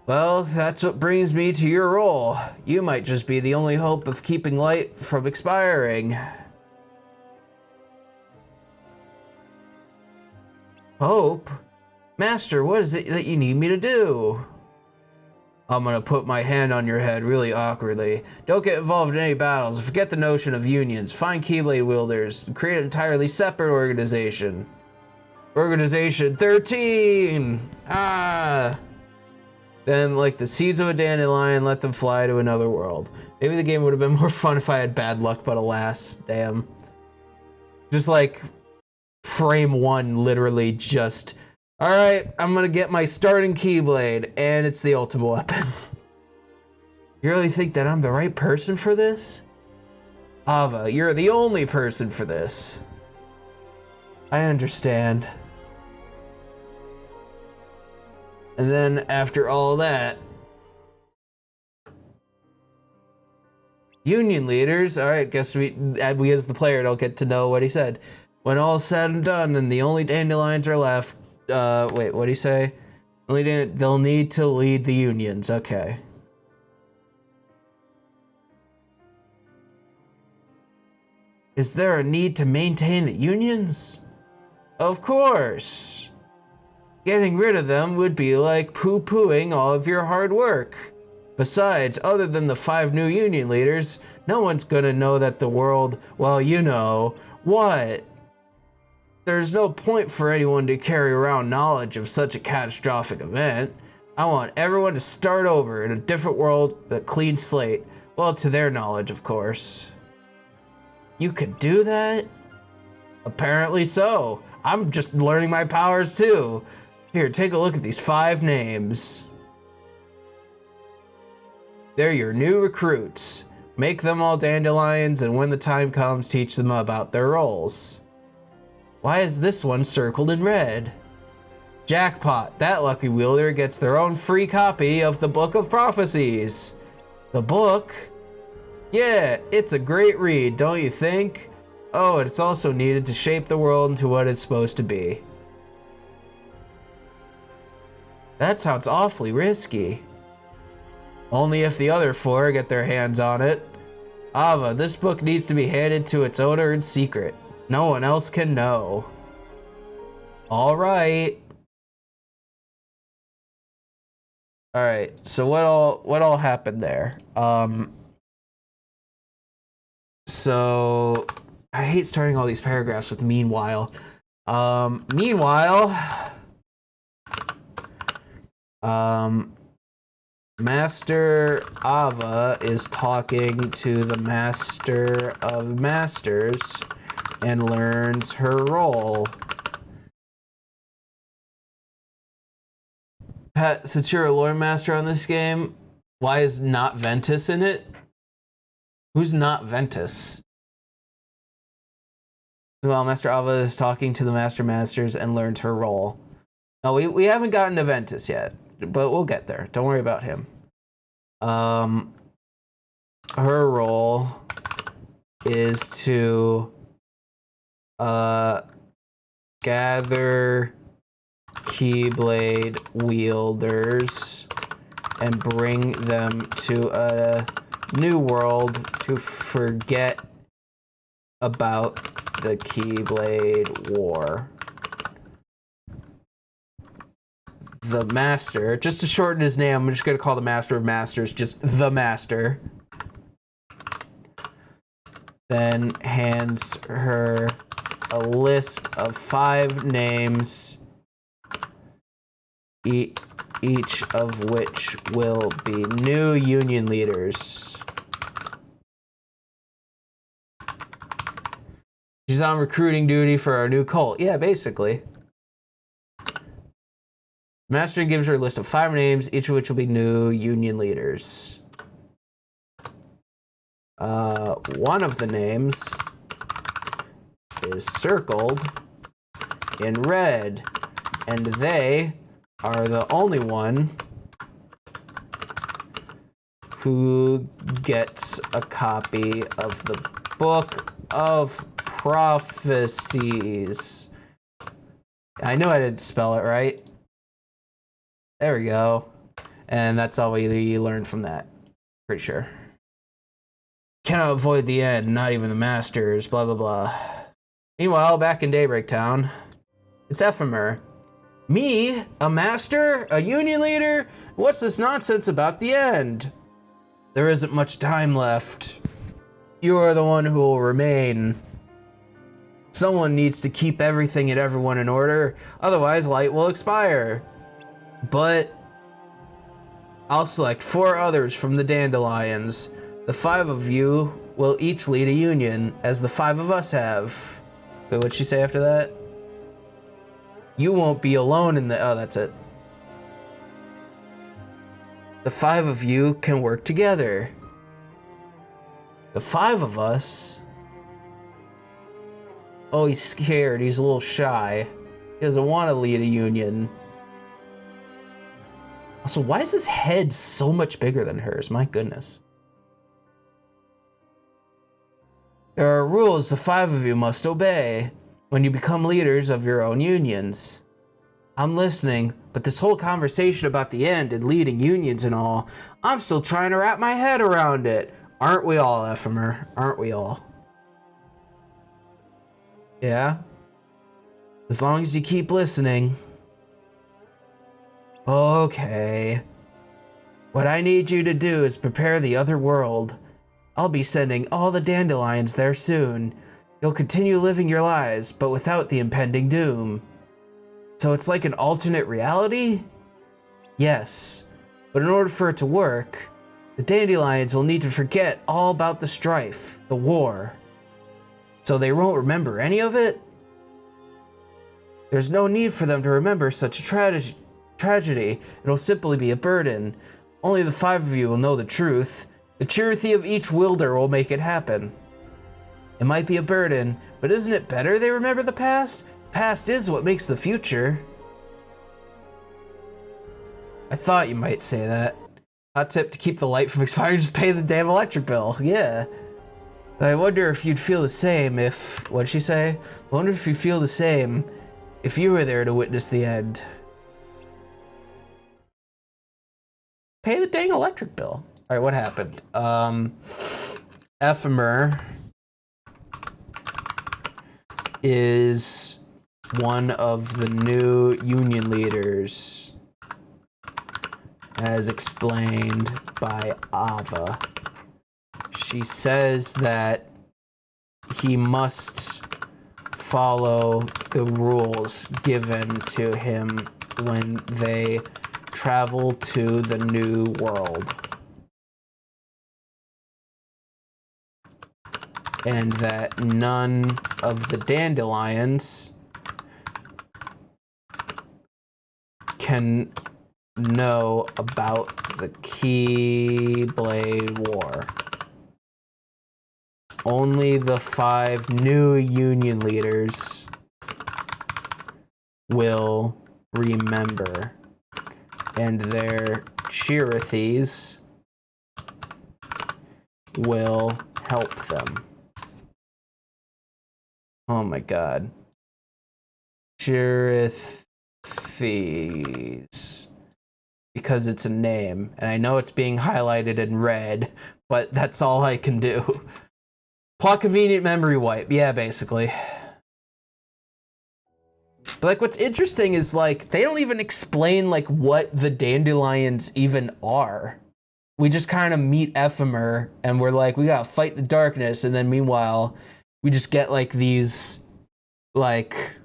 Well, that's what brings me to your role. You might just be the only hope of keeping light from expiring. Hope? Master, what is it that you need me to do? I'm gonna put my hand on your head really awkwardly. Don't get involved in any battles. Forget the notion of unions. Find Keyblade wielders and create an entirely separate organization. Organization 13! Ah! Then, like the seeds of a dandelion, let them fly to another world. Maybe the game would have been more fun if I had bad luck, but alas, damn. Just like, frame 1 literally just... Alright, I'm gonna get my starting Keyblade, and it's the ultimate weapon. You really think that I'm the right person for this? Ava, you're the only person for this. I understand. And then after all that, union leaders, alright, guess we as the player don't get to know what he said. When all's said and done and the only dandelions are left, wait, what'd he say? They'll need to lead the unions, okay. Is there a need to maintain the unions? Of course. Getting rid of them would be like poo-pooing all of your hard work. Besides, other than the 5 new union leaders, no one's gonna know that the world, well, you know, what? There's no point for anyone to carry around knowledge of such a catastrophic event. I want everyone to start over in a different world with a clean slate. Well, to their knowledge, of course. You could do that? Apparently so. I'm just learning my powers too. Here, take a look at these 5 names. They're your new recruits. Make them all dandelions, and when the time comes, teach them about their roles. Why is this one circled in red? Jackpot, that lucky wielder gets their own free copy of the Book of Prophecies. The book? Yeah, it's a great read, don't you think? Oh, and it's also needed to shape the world into what it's supposed to be. That sounds awfully risky. Only if the other four get their hands on it. Ava, this book needs to be handed to its owner in secret. No one else can know. All right. All right. So what all happened there? So I hate starting all these paragraphs with meanwhile. Master Ava is talking to the Master of Masters and learns her role. Pat, since you're a lore master on this game, why is not Ventus in it? Who's not Ventus? Well, Master Ava is talking to the Master Masters and learns her role. No, we haven't gotten to Ventus yet, but we'll get there. Don't worry about him. Her role is to gather Keyblade wielders and bring them to a new world to forget about the Keyblade War. The Master, just to shorten his name, I'm just going to call the Master of Masters just the Master. Then hands her a list of 5 names, each of which will be new union leaders. She's on recruiting duty for our new cult. Yeah, basically. Master gives her a list of 5 names, each of which will be new union leaders. One of the names is circled in red, and they are the only one who gets a copy of the Book of Prophecies. I knew I didn't spell it right. There we go. And that's all we learned from that. Pretty sure. Cannot avoid the end, not even the masters, blah blah blah. Meanwhile, back in Daybreak Town, it's Ephemer. Me? A master? A union leader? What's this nonsense about the end? There isn't much time left. You are the one who will remain. Someone needs to keep everything and everyone in order, otherwise light will expire. But I'll select 4 others from the Dandelions. The 5 of you will each lead a union, as the 5 of us have. Wait, what'd she say after that? You won't be alone in the... Oh, that's it. The 5 of you can work together. The 5 of us... Oh, he's scared. He's a little shy. He doesn't want to lead a union. Also, why is his head so much bigger than hers? My goodness. There are rules the 5 of you must obey when you become leaders of your own unions. I'm listening, but this whole conversation about the end and leading unions and all, I'm still trying to wrap my head around it. Aren't we all, Ephemer? Aren't we all? Yeah? As long as you keep listening. Okay. What I need you to do is prepare the other world. I'll be sending all the Dandelions there soon. You'll continue living your lives, but without the impending doom. So it's like an alternate reality? Yes. But in order for it to work, the Dandelions will need to forget all about the strife, the war. So they won't remember any of it? There's no need for them to remember such a tragedy. It'll simply be a burden. Only the 5 of you will know the truth. The charity of each wielder will make it happen. It might be a burden, but isn't it better they remember the past? Past is what makes the future. I thought you might say that. Hot tip to keep the light from expiring, just pay the damn electric bill. Yeah. I wonder if you'd feel the same if... What'd she say? I wonder if you feel the same if you were there to witness the end. Pay the dang electric bill. Alright, what happened? Ephemer is one of the new union leaders, as explained by Ava. She says that he must follow the rules given to him when they travel to the new world. And that none of the dandelions can know about the Keyblade War. Only the 5 new union leaders will remember, and their Chirithes will help them. Oh my god. Chirithes. Because it's a name, and I know it's being highlighted in red, but that's all I can do. Plot convenient memory wipe. Yeah, basically. But like, what's interesting is like, they don't even explain like what the dandelions even are. We just kind of meet Ephemer, and we're like, we gotta fight the darkness, and then meanwhile, we just get like these, like,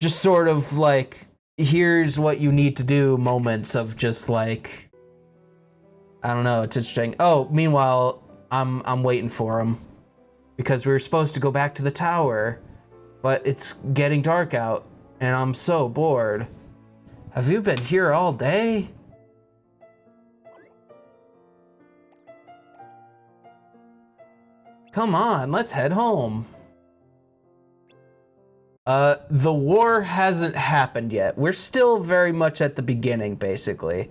just sort of like, here's what you need to do moments of just like, I don't know, it's interesting. Oh, meanwhile, I'm waiting for him. Because we were supposed to go back to the tower, but it's getting dark out, and I'm so bored. Have you been here all day? Come on, let's head home. The war hasn't happened yet. We're still very much at the beginning, basically.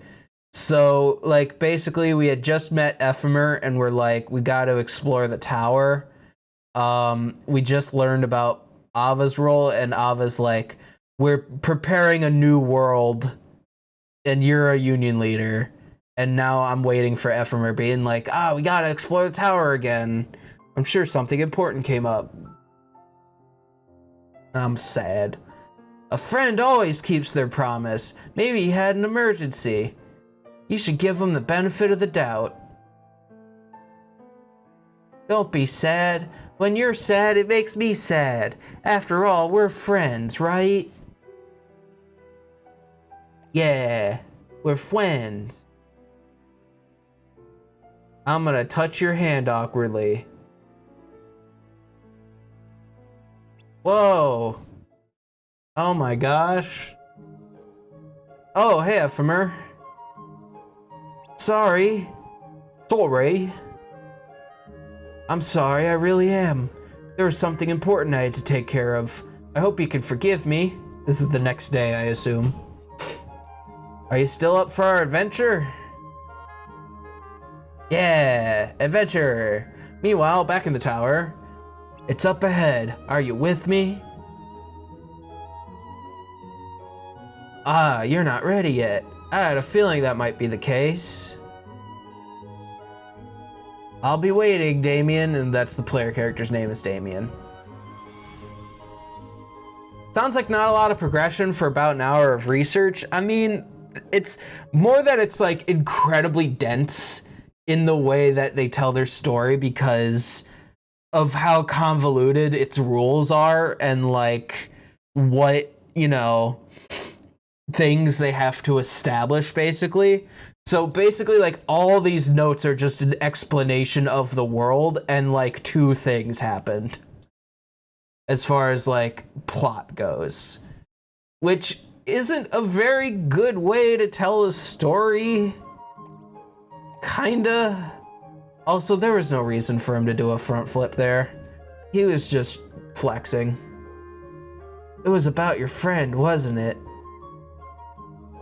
So, like, basically, we had just met Ephemer, and we're like, we gotta explore the tower. We just learned about Ava's role, and Ava's like, we're preparing a new world, and you're a union leader. And now I'm waiting for Ephemer being like, we gotta explore the tower again. I'm sure something important came up. I'm sad. A friend always keeps their promise. Maybe he had an emergency. You should give him the benefit of the doubt. Don't be sad. When you're sad, it makes me sad. After all, we're friends, right? Yeah, we're friends. I'm gonna touch your hand awkwardly. Whoa. Oh my gosh. Oh, hey, Ephemer. Sorry. I'm sorry, I really am. There was something important I had to take care of. I hope you can forgive me. This is the next day, I assume. Are you still up for our adventure? Yeah, adventure. Meanwhile, back in the tower. It's up ahead. Are you with me? You're not ready yet. I had a feeling that might be the case. I'll be waiting, Damien, and that's the player character's name is Damien. Sounds like not a lot of progression for about an hour of research. I mean, it's more that it's like incredibly dense in the way that they tell their story because of how convoluted its rules are and like what, you know, things they have to establish basically. So basically like all these notes are just an explanation of the world and like 2 things happened as far as like plot goes, which isn't a very good way to tell a story. Kinda. Also, there was no reason for him to do a front flip there. He was just flexing. It was about your friend, wasn't it?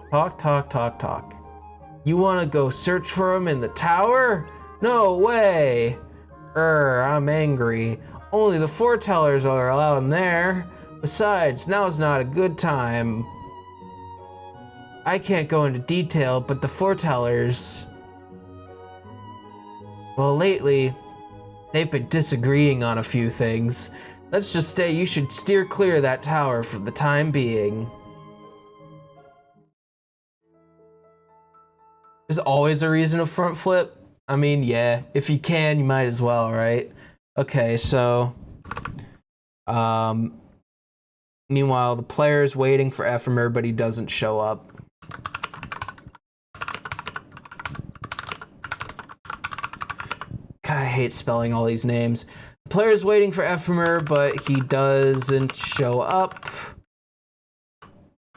Talk, talk, talk, talk. You want to go search for him in the tower? No way! I'm angry. Only the foretellers are allowed in there. Besides, now's not a good time. I can't go into detail, but the foretellers... Well, lately, they've been disagreeing on a few things. Let's just say you should steer clear of that tower for the time being. There's always a reason to front flip. I mean, yeah, if you can, you might as well, right? Okay, so... Meanwhile, the player's waiting for Ephemer, but he doesn't show up. God, I hate spelling all these names. The player's waiting for Ephemer, but he doesn't show up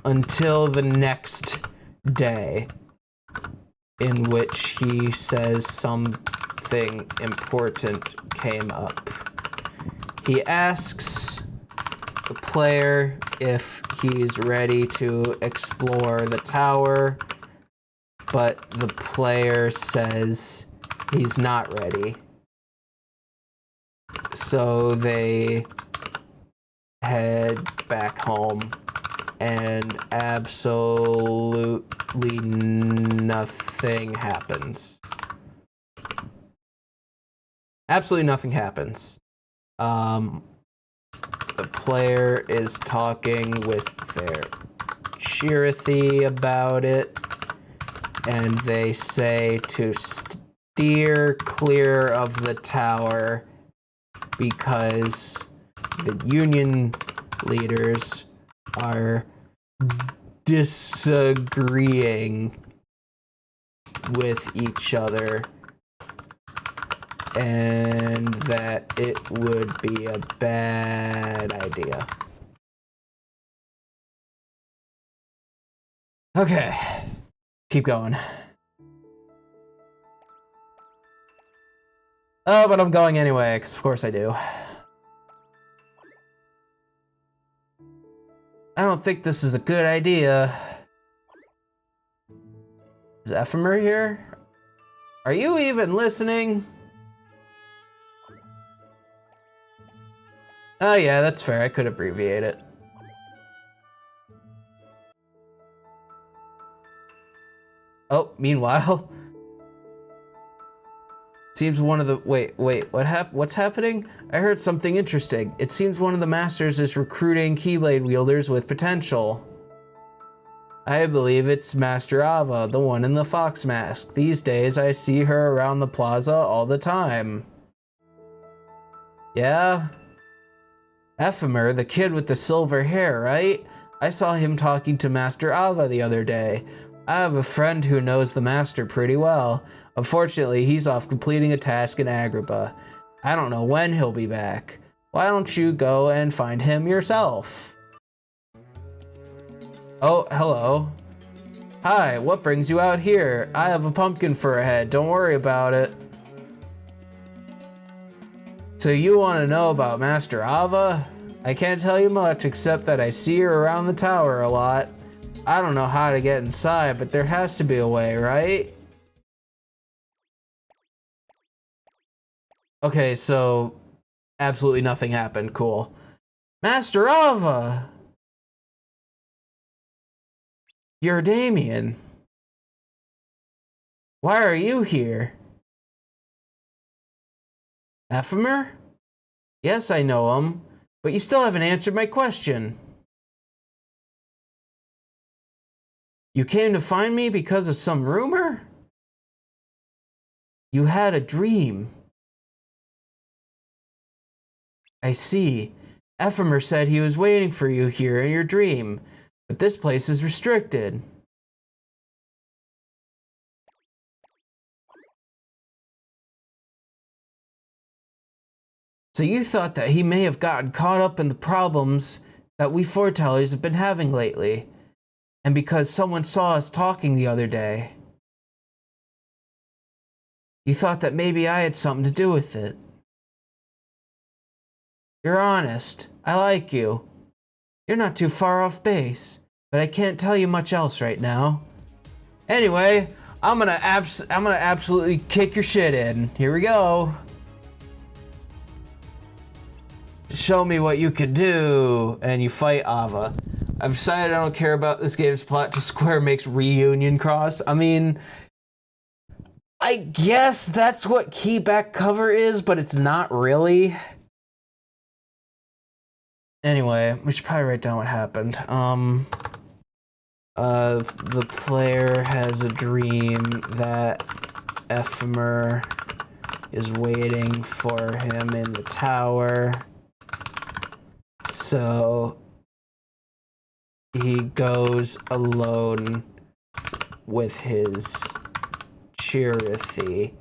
until the next day, in which he says something important came up. He asks the player if he's ready to explore the tower, but the player says he's not ready. So they head back home, and absolutely nothing happens. Absolutely nothing happens. The player is talking with their Shirathi about it, and they say to steer clear of the tower because the Union leaders are disagreeing with each other, and that it would be a bad idea. Okay, keep going. Oh, but I'm going anyway, because of course I do. I don't think this is a good idea. Is Ephemer here? Are you even listening? Oh yeah, that's fair. I could abbreviate it. Oh, meanwhile... Seems one of the... Wait, what's happening? I heard something interesting. It seems one of the masters is recruiting Keyblade wielders with potential. I believe it's Master Ava, the one in the fox mask. These days, I see her around the plaza all the time. Yeah? Ephemer, the kid with the silver hair, right? I saw him talking to Master Ava the other day. I have a friend who knows the master pretty well. Unfortunately, he's off completing a task in Agrabah. I don't know when he'll be back. Why don't you go and find him yourself? Oh, hello. Hi, what brings you out here? I have a pumpkin for a head, don't worry about it. So you want to know about Master Ava? I can't tell you much except that I see her around the tower a lot. I don't know how to get inside, but there has to be a way, right? Okay, so absolutely nothing happened. Cool. Master Ava! You're Damien. Why are you here? Ephemer? Yes, I know him, but you still haven't answered my question. You came to find me because of some rumor? You had a dream. I see. Ephemer said he was waiting for you here in your dream, but this place is restricted. So you thought that he may have gotten caught up in the problems that we foretellers have been having lately, and because someone saw us talking the other day. You thought that maybe I had something to do with it. You're honest. I like you. You're not too far off base, but I can't tell you much else right now. Anyway, I'm gonna absolutely kick your shit in. Here we go. Show me what you can do, and you fight Ava. I've decided I don't care about this game's plot till Square makes Reunion Cross. I mean, I guess that's what key back cover is, but it's not really. Anyway, we should probably write down what happened. The player has a dream that Ephemer is waiting for him in the tower. So he goes alone with his Chirithy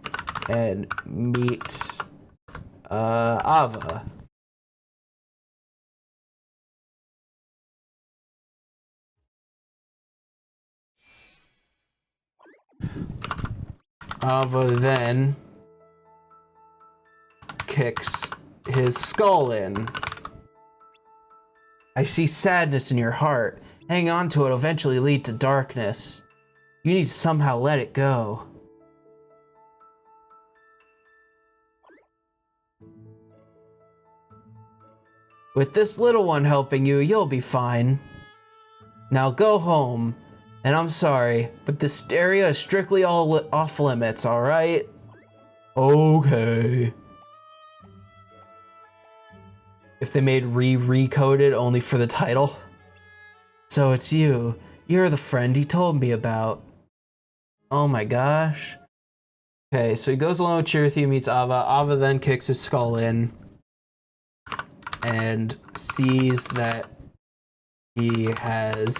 and meets Ava. Ava then kicks his skull in. I see sadness in your heart. Hanging on to it will eventually lead to darkness. You need to somehow let it go. With this little one helping you, you'll be fine. Now go home. And I'm sorry, but this area is strictly all off limits, alright? Okay. If they made recoded only for the title. So it's you. You're the friend he told me about. Oh my gosh. Okay, so he goes along with Chirithy, meets Ava. Ava then kicks his skull in. And sees that he has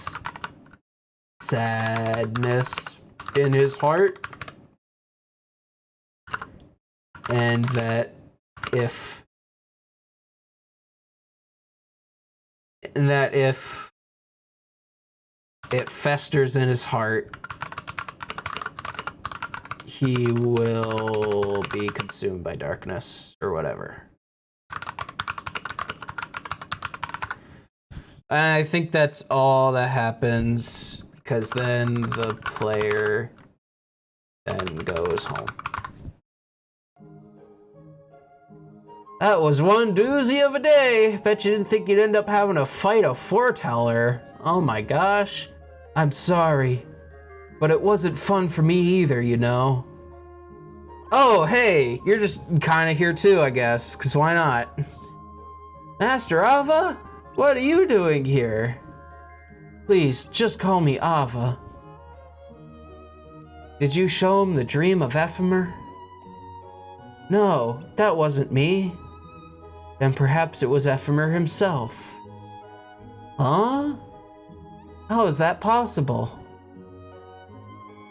sadness in his heart. And that if it festers in his heart, he will be consumed by darkness or whatever. And I think that's all that happens, because then the player then goes home. That was one doozy of a day. Bet you didn't think you'd end up having to fight a foreteller. Oh my gosh. I'm sorry. But it wasn't fun for me either, you know. Oh, hey, you're just kind of here too, I guess, because why not? Master Ava? What are you doing here? Please, just call me Ava. Did you show him the dream of Ephemer? No, that wasn't me. Then perhaps it was Ephemer himself. Huh? How is that possible?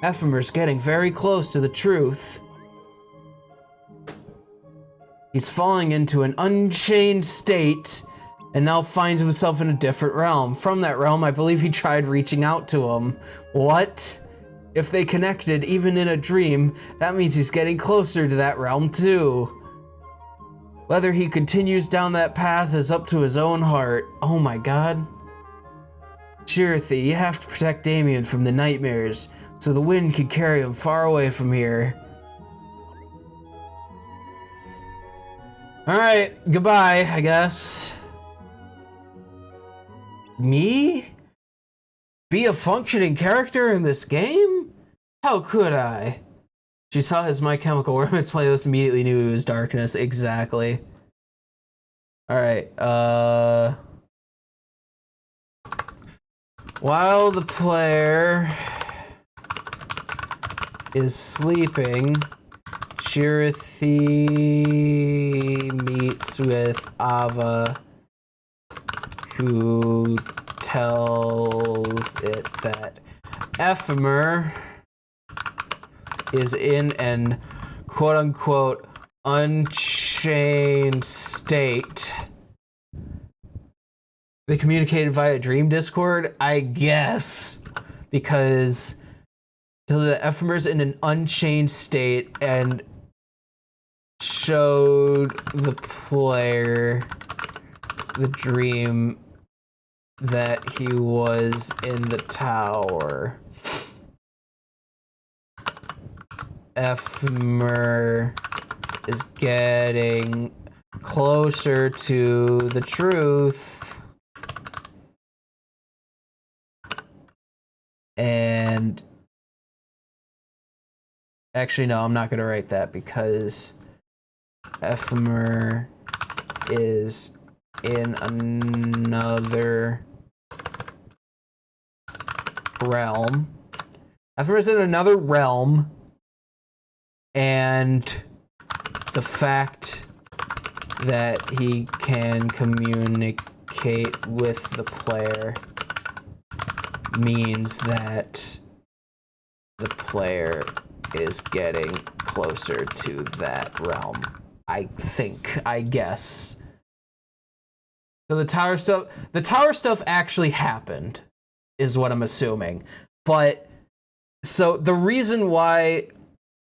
Ephemer's getting very close to the truth. He's falling into an unchained state and now finds himself in a different realm. From that realm, I believe he tried reaching out to him. What? If they connected, even in a dream, that means he's getting closer to that realm too. Whether he continues down that path is up to his own heart. Oh my god. Chirithy, you have to protect Damien from the nightmares, so the wind can carry him far away from here. Alright, goodbye, I guess. Me? Be a functioning character in this game? How could I? She saw his My Chemical Romance playlist, immediately knew it was darkness. Exactly. Alright, while the player is sleeping, Chirithy meets with Ava, who tells it that Ephemer is in an quote-unquote unchained state. They communicated via Dream Discord, I guess, because the Ephemer's in an unchained state, and showed the player the dream that he was in the tower. Ephmer is getting closer to the truth. And actually, no, I'm not going to write that because Ephmer is in another realm. Ephmer is in another realm, and the fact that he can communicate with the player means that the player is getting closer to that realm. I guess. So the tower stuff actually happened, is what I'm assuming. But so the reason why,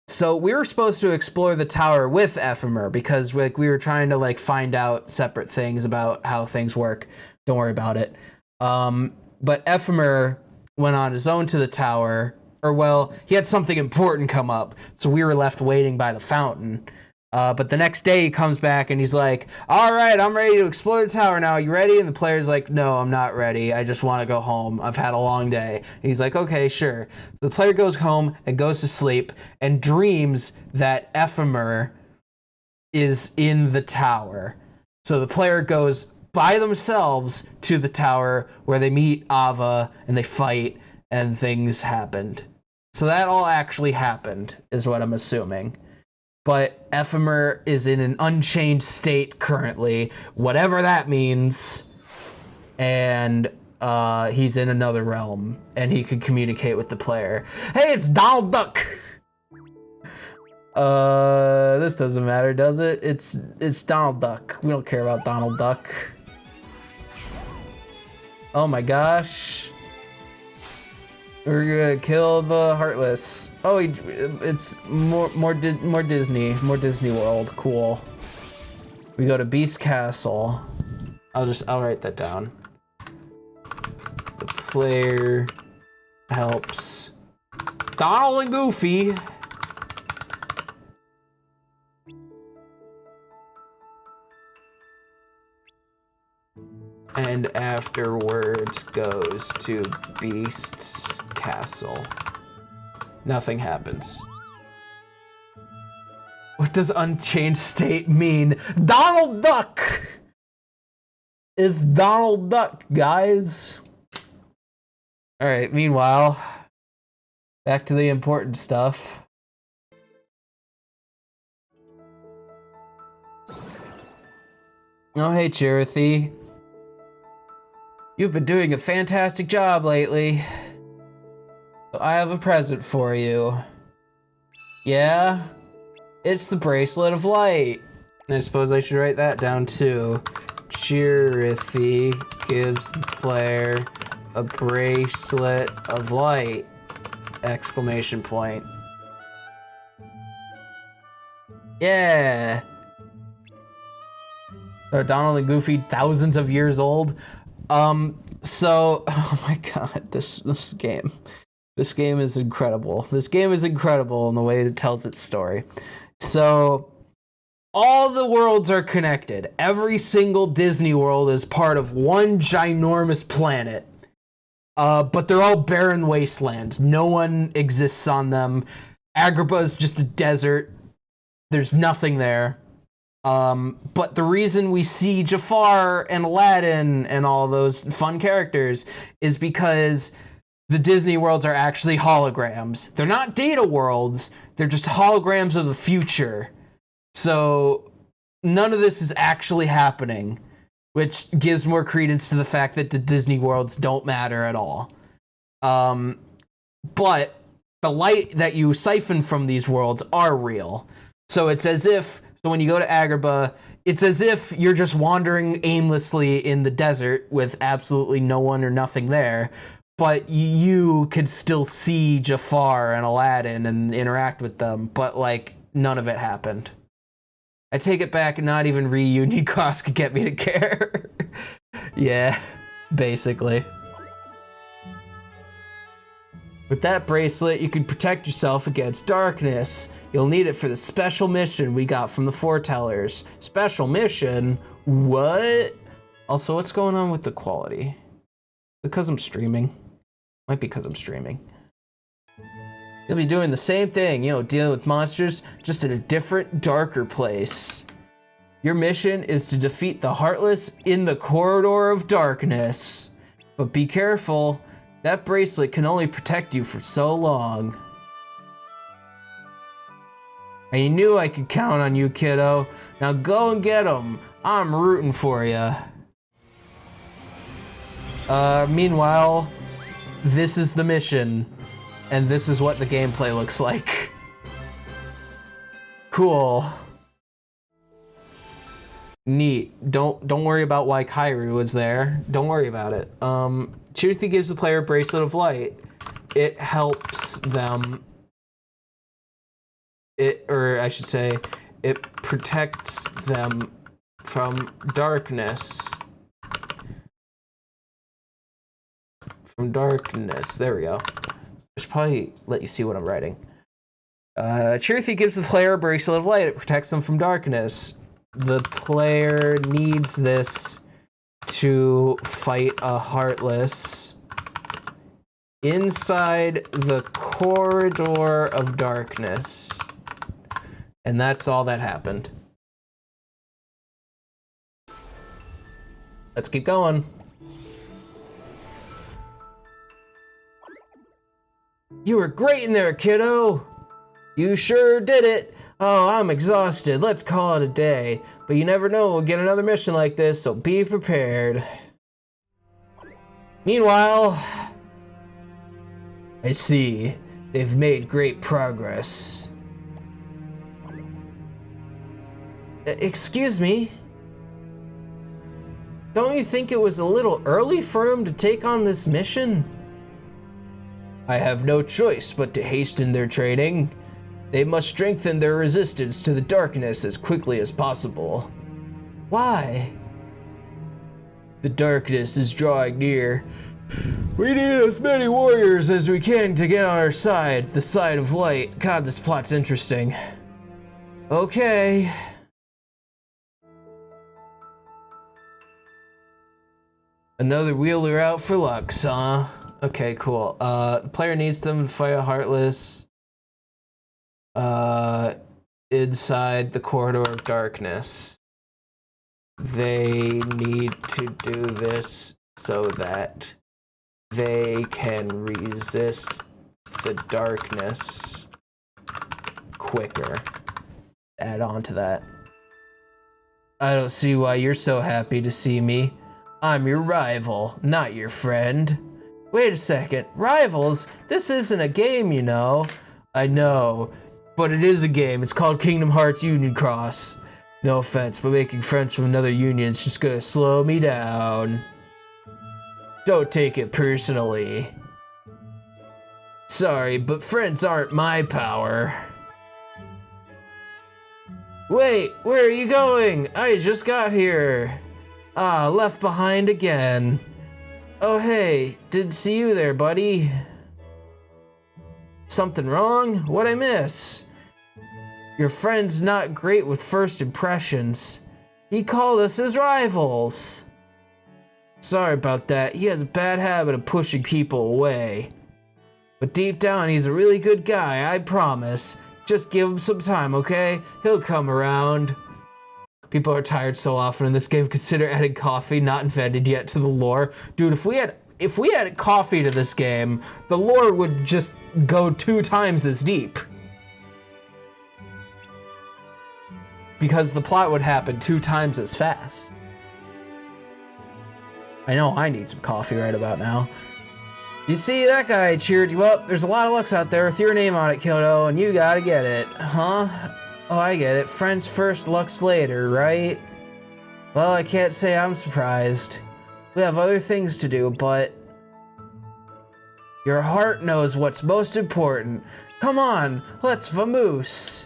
so we were supposed to explore the tower with Ephmer because we were trying to find out separate things about how things work. Don't worry about it. But Ephmer went on his own to the tower, or well, he had something important come up, so we were left waiting by the fountain. But the next day he comes back and he's like, all right, I'm ready to explore the tower now. You ready? And the player's like, no, I'm not ready. I just want to go home. I've had a long day. And he's like, okay, sure. So the player goes home and goes to sleep and dreams that Ephmer is in the tower. So the player goes by themselves to the tower where they meet Ava and they fight and things happened. So that all actually happened, is what I'm assuming. But Ephmer is in an unchanged state currently, whatever that means, and he's in another realm, and he can communicate with the player. Hey, it's Donald Duck! This doesn't matter, does it? It's Donald Duck. We don't care about Donald Duck. Oh my gosh. We're gonna kill the Heartless. Oh, it's more Disney World. Cool. We go to Beast Castle. I'll write that down. The player helps Donald and Goofy and afterwards goes to Beast's Castle. Nothing happens. What does unchanged state mean? Donald Duck! It's Donald Duck, guys. Alright, meanwhile, back to the important stuff. Oh, hey, Chirithy. You've been doing a fantastic job lately. I have a present for you. Yeah? It's the Bracelet of Light. And I suppose I should write that down too. Chirithy gives the player a Bracelet of Light! Exclamation point. Yeah! Are Donald and Goofy thousands of years old? So, oh my god, this game. This game is incredible. This game is incredible in the way it tells its story. So, all the worlds are connected. Every single Disney world is part of one ginormous planet. But they're all barren wastelands. No one exists on them. Agrabah is just a desert. There's nothing there. But the reason we see Jafar and Aladdin and all those fun characters is because the Disney worlds are actually holograms. They're not data worlds, they're just holograms of the future. So none of this is actually happening, which gives more credence to the fact that the Disney worlds don't matter at all. But the light that you siphon from these worlds are real. So it's as if, so when you go to Agrabah, it's as if you're just wandering aimlessly in the desert with absolutely no one or nothing there, but you could still see Jafar and Aladdin and interact with them, but none of it happened. I take it back, not even Reunion Cross could get me to care. Yeah, basically. With that bracelet, you can protect yourself against darkness. You'll need it for the special mission we got from the foretellers. Special mission? What? Also, what's going on with the quality? Because I'm streaming. Might be because I'm streaming. You'll be doing the same thing, you know, dealing with monsters, just in a different, darker place. Your mission is to defeat the Heartless in the Corridor of Darkness. But be careful, that bracelet can only protect you for so long. I knew I could count on you, kiddo. Now go and get him. I'm rooting for you. Meanwhile, this is the mission. And this is what the gameplay looks like. Cool. Neat. Don't worry about why Kairi was there. Don't worry about it. Chirithy gives the player a bracelet of light. It helps them. It protects them from darkness. From darkness. There we go. I should probably let you see what I'm writing. Chirithy gives the player a bracelet of light. It protects them from darkness. The player needs this to fight a Heartless inside the Corridor of Darkness. And that's all that happened. Let's keep going. You were great in there, kiddo! You sure did it! Oh, I'm exhausted. Let's call it a day. But you never know, we'll get another mission like this, so be prepared. Meanwhile... I see. They've made great progress. Excuse me? Don't you think it was a little early for him to take on this mission? I have no choice but to hasten their training. They must strengthen their resistance to the darkness as quickly as possible. Why? The darkness is drawing near. We need as many warriors as we can to get on our side, the side of light. God, this plot's interesting. Okay. Another wheeler out for Lux, huh? Okay, cool. The player needs them to fight a Heartless inside the Corridor of Darkness. They need to do this so that they can resist the darkness quicker. Add on to that. I don't see why you're so happy to see me. I'm your rival, not your friend. Wait a second, rivals? This isn't a game, you know. I know, but it is a game. It's called Kingdom Hearts Union Cross. No offense, but making friends from another union is just gonna slow me down. Don't take it personally. Sorry, but friends aren't my power. Wait, where are you going? I just got here. Ah, left behind again. Oh hey, didn't see you there, buddy. Something wrong? What'd I miss? Your friend's not great with first impressions. He called us his rivals. Sorry about that. He has a bad habit of pushing people away. But deep down, he's a really good guy, I promise. Just give him some time, okay? He'll come around. People are tired so often in this game. Consider adding coffee, not invented yet, to the lore. Dude, if we had coffee to this game, the lore would just go 2 times as deep. Because the plot would happen 2 times as fast. I know I need some coffee right about now. You see, that guy cheered you up. There's a lot of Lux out there with your name on it, kiddo, and you gotta get it. Huh? Oh, I get it. Friends first, Lux later, right? Well, I can't say I'm surprised. We have other things to do, but... Your heart knows what's most important. Come on, let's vamoose.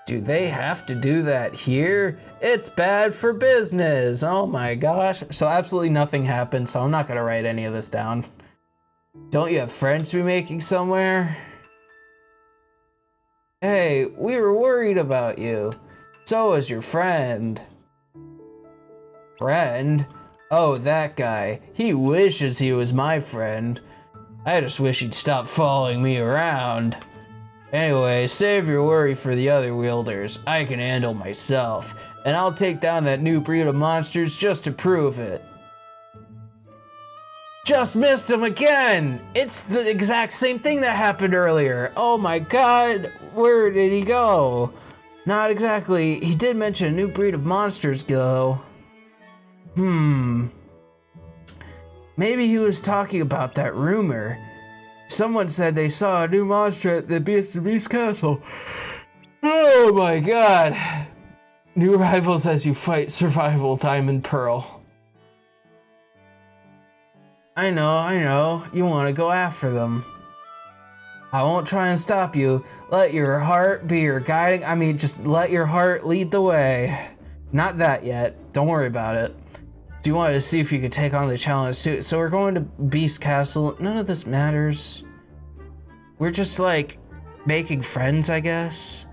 Do they have to do that here? It's bad for business. Oh my gosh. So absolutely nothing happened, so I'm not gonna write any of this down. Don't you have friends to be making somewhere? Hey, we were worried about you. So was your friend. Friend? Oh, that guy. He wishes he was my friend. I just wish he'd stop following me around. Anyway, save your worry for the other wielders. I can handle myself, and I'll take down that new breed of monsters just to prove it. Just missed him again! It's the exact same thing that happened earlier. Oh my god, where did he go? Not exactly. He did mention a new breed of monsters, though. Maybe he was talking about that rumor. Someone said they saw a new monster at the Beast Castle. Oh my god. New rivals as you fight survival Diamond Pearl. I know. You want to go after them. I won't try and stop you. Let your heart be your guiding. Just let your heart lead the way. Not that yet. Don't worry about it. Do you want to see if you could take on the challenge too? So we're going to Beast Castle. None of this matters. We're just like making friends, I guess.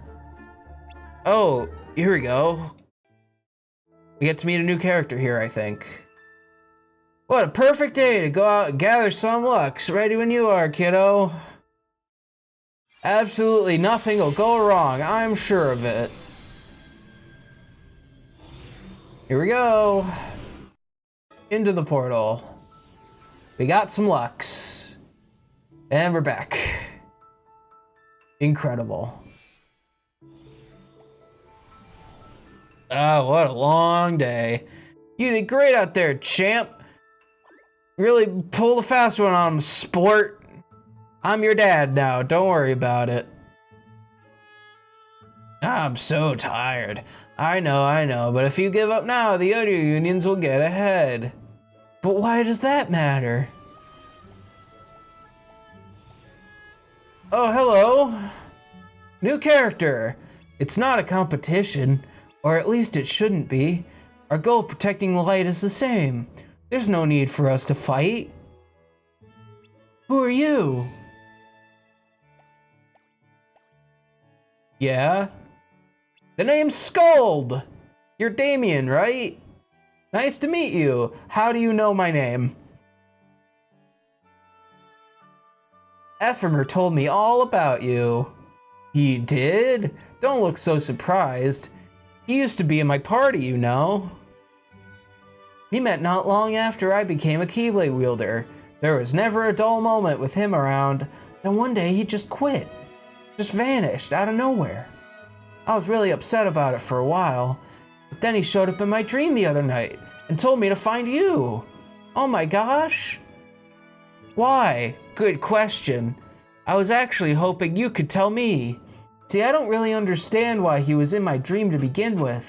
Oh, here we go. We get to meet a new character here, I think. What a perfect day to go out and gather some Lux. Ready when you are, kiddo. Absolutely nothing will go wrong. I'm sure of it. Here we go. Into the portal. We got some Lux. And we're back. Incredible. Oh, what a long day. You did great out there, champ. Really pull the fast one on him, sport. I'm your dad now. Don't worry about it. I'm so tired. I know. But if you give up now, the other unions will get ahead. But why does that matter? Oh, hello. New character. It's not a competition, or at least it shouldn't be. Our goal of protecting the light is the same. There's no need for us to fight. Who are you? Yeah? The name's Skuld! You're Damien, right? Nice to meet you. How do you know my name? Ephemer told me all about you. He did? Don't look so surprised. He used to be in my party, you know. He met not long after I became a Keyblade wielder. There was never a dull moment with him around. Then one day he just quit. Just vanished out of nowhere. I was really upset about it for a while. But then he showed up in my dream the other night and told me to find you. Oh my gosh. Why? Good question. I was actually hoping you could tell me. See, I don't really understand why he was in my dream to begin with.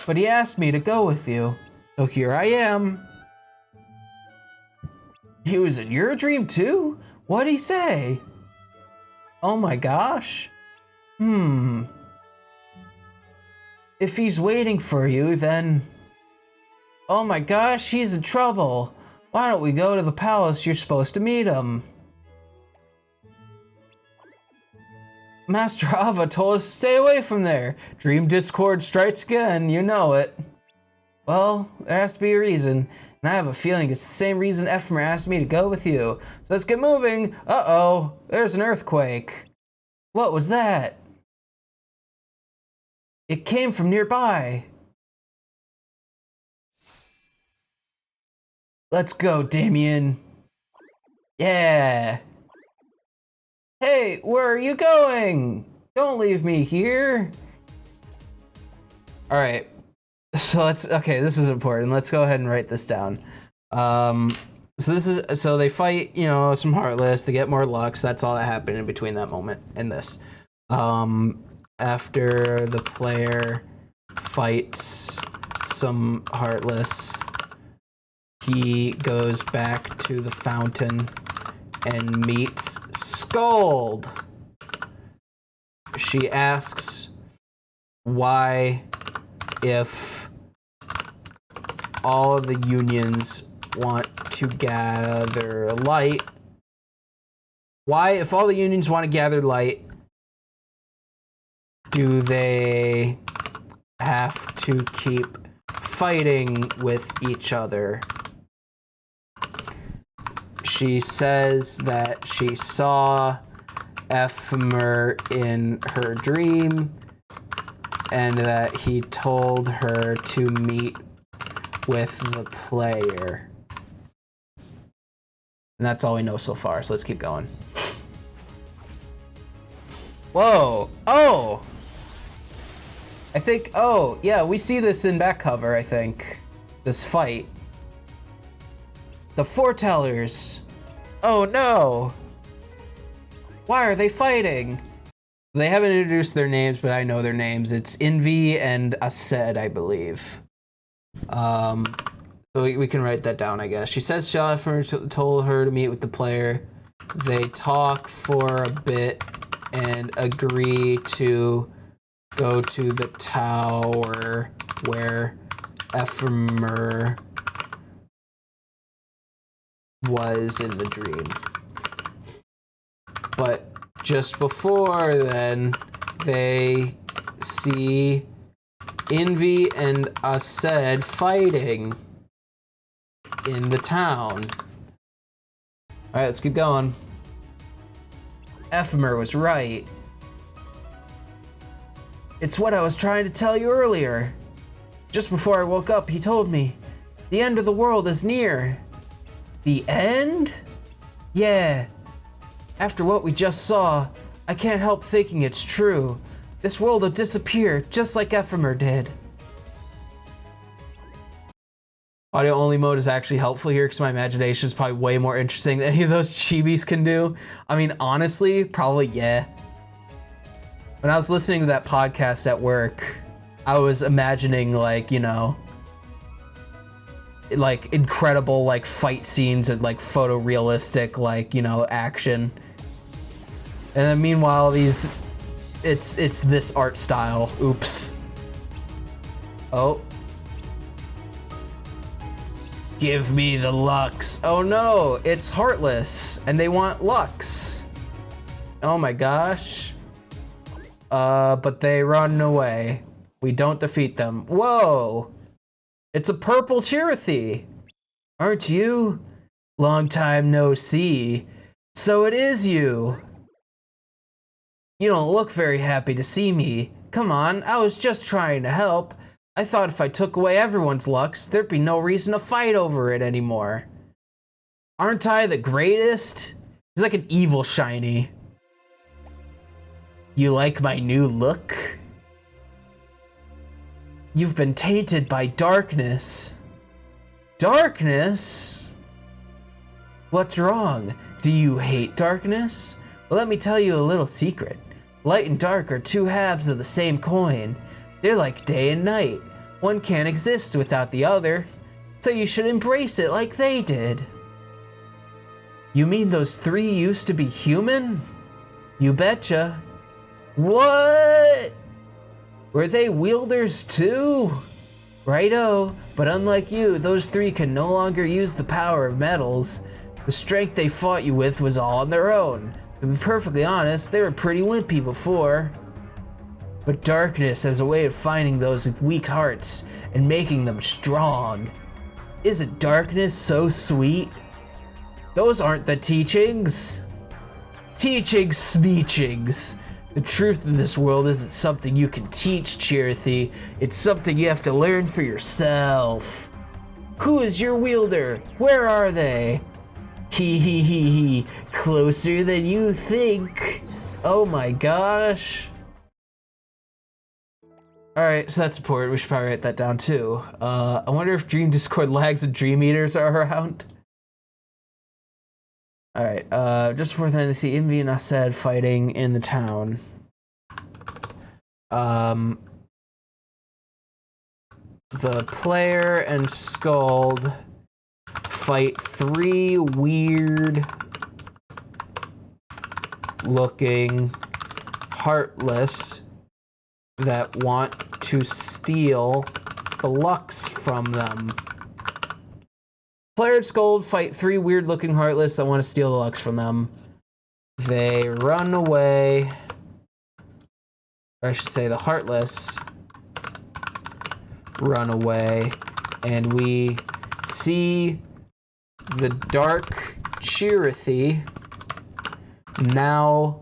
But he asked me to go with you. So here I am. He was in your dream too? What'd he say? Oh my gosh. If he's waiting for you, then... Oh my gosh, he's in trouble. Why don't we go to the palace? You're supposed to meet him. Master Ava told us to stay away from there. Dream discord strikes again, you know it. Well, there has to be a reason. And I have a feeling it's the same reason Ephemer asked me to go with you. So let's get moving. Uh-oh, there's an earthquake. What was that? It came from nearby. Let's go, Damien. Yeah. Hey, where are you going? Don't leave me here. All right. So this is important. Let's go ahead and write this down. So they fight, some Heartless, they get more Lux. That's all that happened in between that moment and this. After the player fights some Heartless, he goes back to the fountain and meets Skuld. she asks why, if all of the unions want to gather light, do they have to keep fighting with each other? She says that she saw Ephemer in her dream and that he told her to meet with the player. And that's all we know so far, so let's keep going. Whoa! Oh! I think, oh, yeah, we see this in back cover, I think. This fight. The foretellers! Oh no! Why are they fighting? They haven't introduced their names, but I know their names. It's Envy and Aced, I believe. So we can write that down, I guess. She says Shalfner told her to meet with the player. They talk for a bit and agree to go to the tower where Ephemer was in the dream. But just before then, they see Envy and Aced fighting in the town. Alright, let's keep going. Ephemer was right. It's what I was trying to tell you earlier. Just before I woke up, he told me, the end of the world is near. The end? Yeah. After what we just saw, I can't help thinking it's true. This world will disappear, just like Ephemer did. Audio only mode is actually helpful here because my imagination is probably way more interesting than any of those chibis can do. I mean, honestly, probably yeah. When I was listening to that podcast at work, I was imagining, like, you know, like incredible like fight scenes and like photorealistic, like, you know, action. And then meanwhile it's this art style. Oops. Oh. Give me the Lux. Oh no, it's Heartless and they want Lux. Oh my gosh. But they run away. We don't defeat them. Whoa. It's a purple Chirithy. Aren't you? Long time no see. So it is you. You don't look very happy to see me. Come on, I was just trying to help. I thought if I took away everyone's Lux, there'd be no reason to fight over it anymore. Aren't I the greatest? He's like an evil shiny. You like my new look? You've been tainted by darkness. Darkness? What's wrong? Do you hate darkness? Well, let me tell you a little secret. Light and dark are two halves of the same coin. They're like day and night. One can't exist without the other. So you should embrace it like they did. You mean those three used to be human? You betcha. What? Were they wielders too? Righto, but unlike you, those three can no longer use the power of metals. The strength they fought you with was all on their own. To be perfectly honest, they were pretty wimpy before. But darkness has a way of finding those with weak hearts and making them strong. Isn't darkness so sweet? Those aren't the teachings. Teachings, smeechings. The truth of this world isn't something you can teach, Chirithy. It's something you have to learn for yourself. Who is your wielder? Where are they? Hee hee hee hee. Closer than you think. Oh my gosh. Alright, so that's important. We should probably write that down too. I wonder if Dream Discord lags and Dream Eaters are around. Alright, just before then, they see Envy and Aced fighting in the town. The player and Skuld fight three weird looking Heartless that want to steal the Lux from them. Player and Scold fight 3 weird-looking Heartless that want to steal the Lux from them. They run away. Or I should say the Heartless run away. And we see the Dark Chirithy, now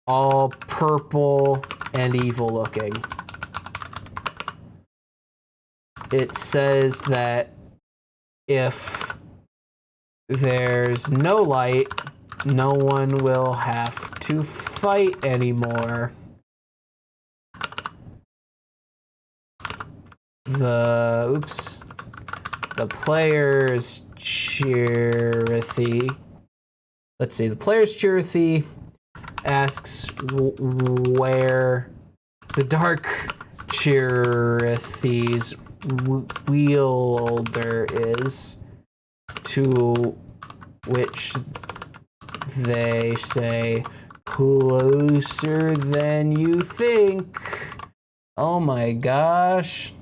all purple and evil looking. It says that if there's no light, no one will have to fight anymore. The player's Chirithy. Let's see, the player's Chirithy asks where the Dark Chirithy's wielder is, to which they say, closer than you think. Oh my gosh.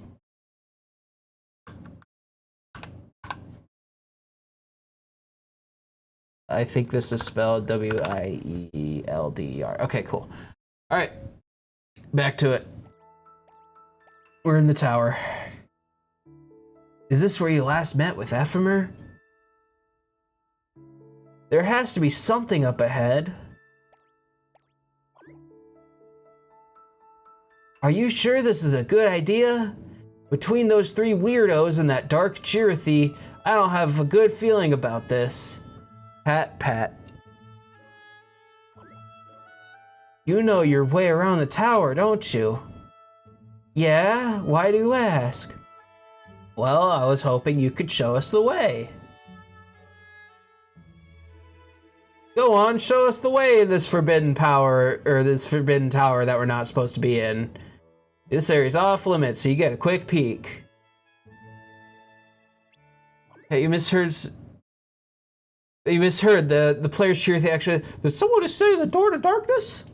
I think this is spelled W-I-E-L-D-E-R. Okay, cool. All right, back to it. We're in the tower. Is this where you last met with Ephemer? There has to be something up ahead. Are you sure this is a good idea? Between those 3 weirdos and that Dark Chirithy, I don't have a good feeling about this. Pat, pat. You know your way around the tower, don't you? Yeah? Why do you ask? Well, I was hoping you could show us the way. Go on, show us the way in this forbidden power, or this forbidden tower that we're not supposed to be in. This area's off limits, so you get a quick peek. Hey, you misheard the player's cheer thing. Actually, did someone just say the door to darkness?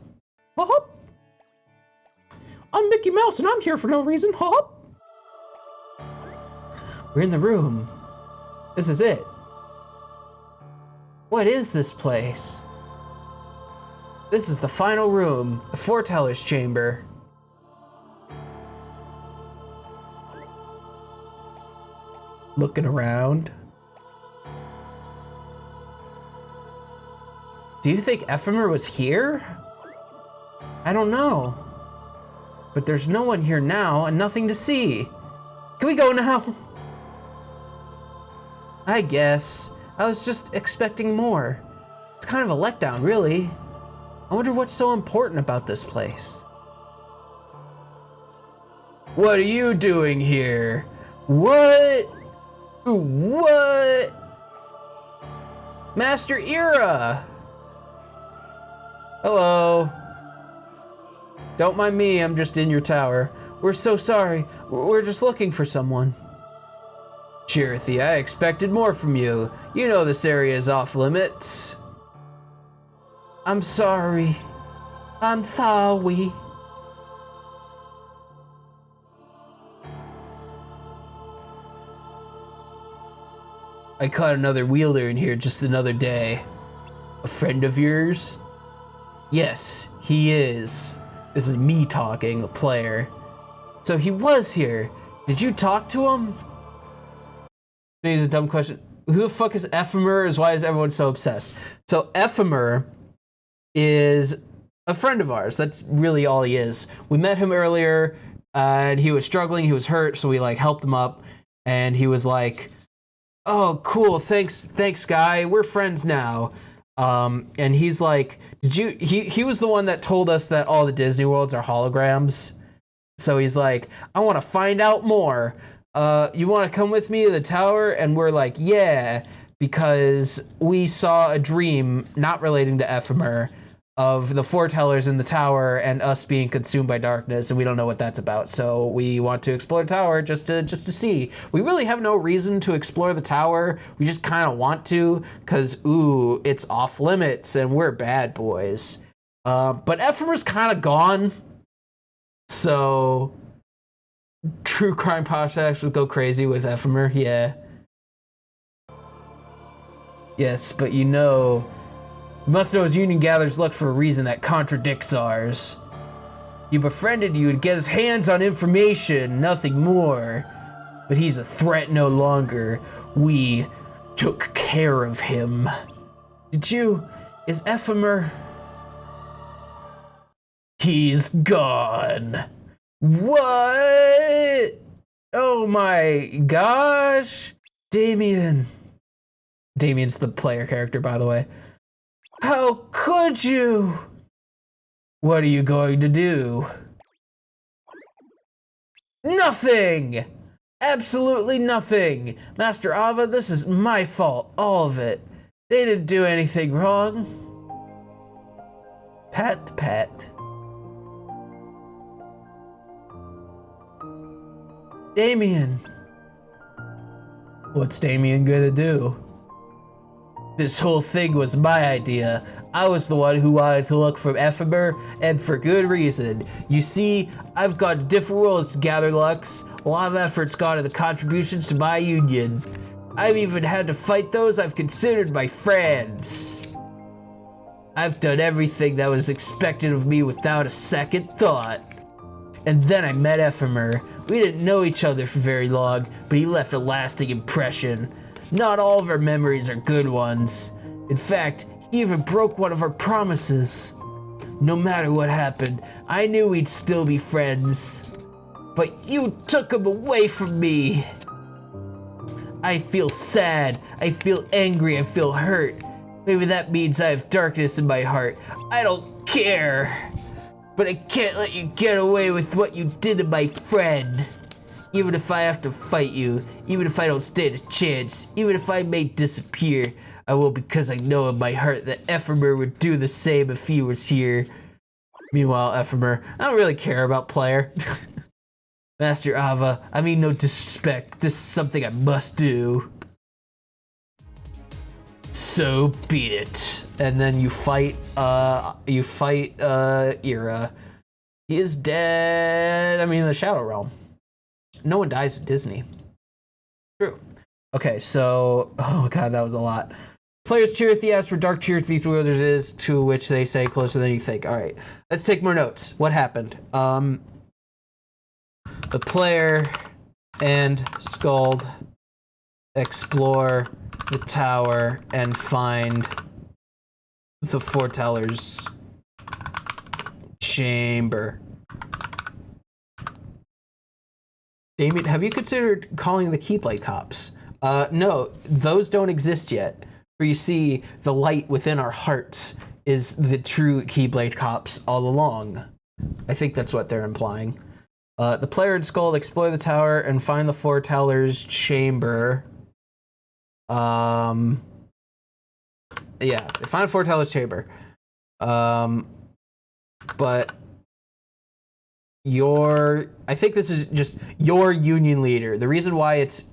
Hop. I'm Mickey Mouse and I'm here for no reason. Hop. We're in the room. This is it. What is this place? This is the final room, the foreteller's chamber. Looking around. Do you think Ephemer was here? I don't know. But there's no one here now and nothing to see. Can we go now? I guess. I was just expecting more. It's kind of a letdown, really. I wonder what's so important about this place. What are you doing here? What? What? Master Ira! Hello. Don't mind me, I'm just in your tower. We're so sorry. We're just looking for someone. Chirithy, I expected more from you. You know this area is off limits. I'm sorry. I'm sorry. I caught another wielder in here just another day. A friend of yours? Yes, he is. This is me talking, the player. So he was here. Did you talk to him? This is a dumb question. Who the fuck is Ephemer? Why is everyone so obsessed? So Ephemer is a friend of ours. That's really all he is. We met him earlier, and he was struggling. He was hurt, so we helped him up. And he was like, "Oh, cool. Thanks, guy. We're friends now." And he's like, "Did you?" He was the one that told us that all the Disney worlds are holograms. So he's like, "I want to find out more. You want to come with me to the tower?" And we're like, "Yeah," because we saw a dream not relating to Ephemer of the foretellers in the tower and us being consumed by darkness, and we don't know what that's about. So we want to explore the tower just to see. We really have no reason to explore the tower. We just kind of want to, because it's off limits and we're bad boys. But Ephemer's kind of gone. So True Crime Podcast would go crazy with Ephemer, yeah. Yes, but you must know his union gathers luck for a reason that contradicts ours. He befriended you to get his hands on information, nothing more. But he's a threat no longer. We took care of him. Is Ephemer? He's gone. What? Oh my gosh. Damien. Damien's the player character, by the way. How could you? What are you going to do? Nothing! Absolutely nothing! Master Ava, this is my fault, all of it. They didn't do anything wrong. Pat. Damien. What's Damien gonna do? This whole thing was my idea. I was the one who wanted to look for Ephemer, and for good reason. You see, I've gone to different worlds to gather Lux. A lot of effort's gone into the contributions to my union. I've even had to fight those I've considered my friends. I've done everything that was expected of me without a second thought. And then I met Ephemer. We didn't know each other for very long, but he left a lasting impression. Not all of our memories are good ones. In fact, he even broke one of our promises. No matter what happened, I knew we'd still be friends. But you took him away from me. I feel sad, I feel angry, I feel hurt. Maybe that means I have darkness in my heart. I don't care. But I can't let you get away with what you did to my friend. Even if I have to fight you, even if I don't stand a chance, even if I may disappear, I will, because I know in my heart that Ephemer would do the same if he was here. Meanwhile, Ephemer, I don't really care about player. Master Ava, I mean no disrespect, this is something I must do. So be it. And then you fight Ira. He is dead. I mean, in the Shadow Realm. No one dies at Disney. True. Okay, so, oh god, that was a lot. Players cheer at the ask where Dark Cheer these wielders is, to which they say closer than you think. All right, let's take more notes. What happened? The player and Skuld explore the tower and find the Foreteller's chamber. Damien, have you considered calling the Keyblade Cops? No, those don't exist yet. For you see, the light within our hearts is the true Keyblade Cops all along. I think that's what they're implying. The player and Skuld explore the tower and find the Foreteller's chamber. Yeah, they find Foreteller's chamber. But I think this is just your union leader. The reason why it's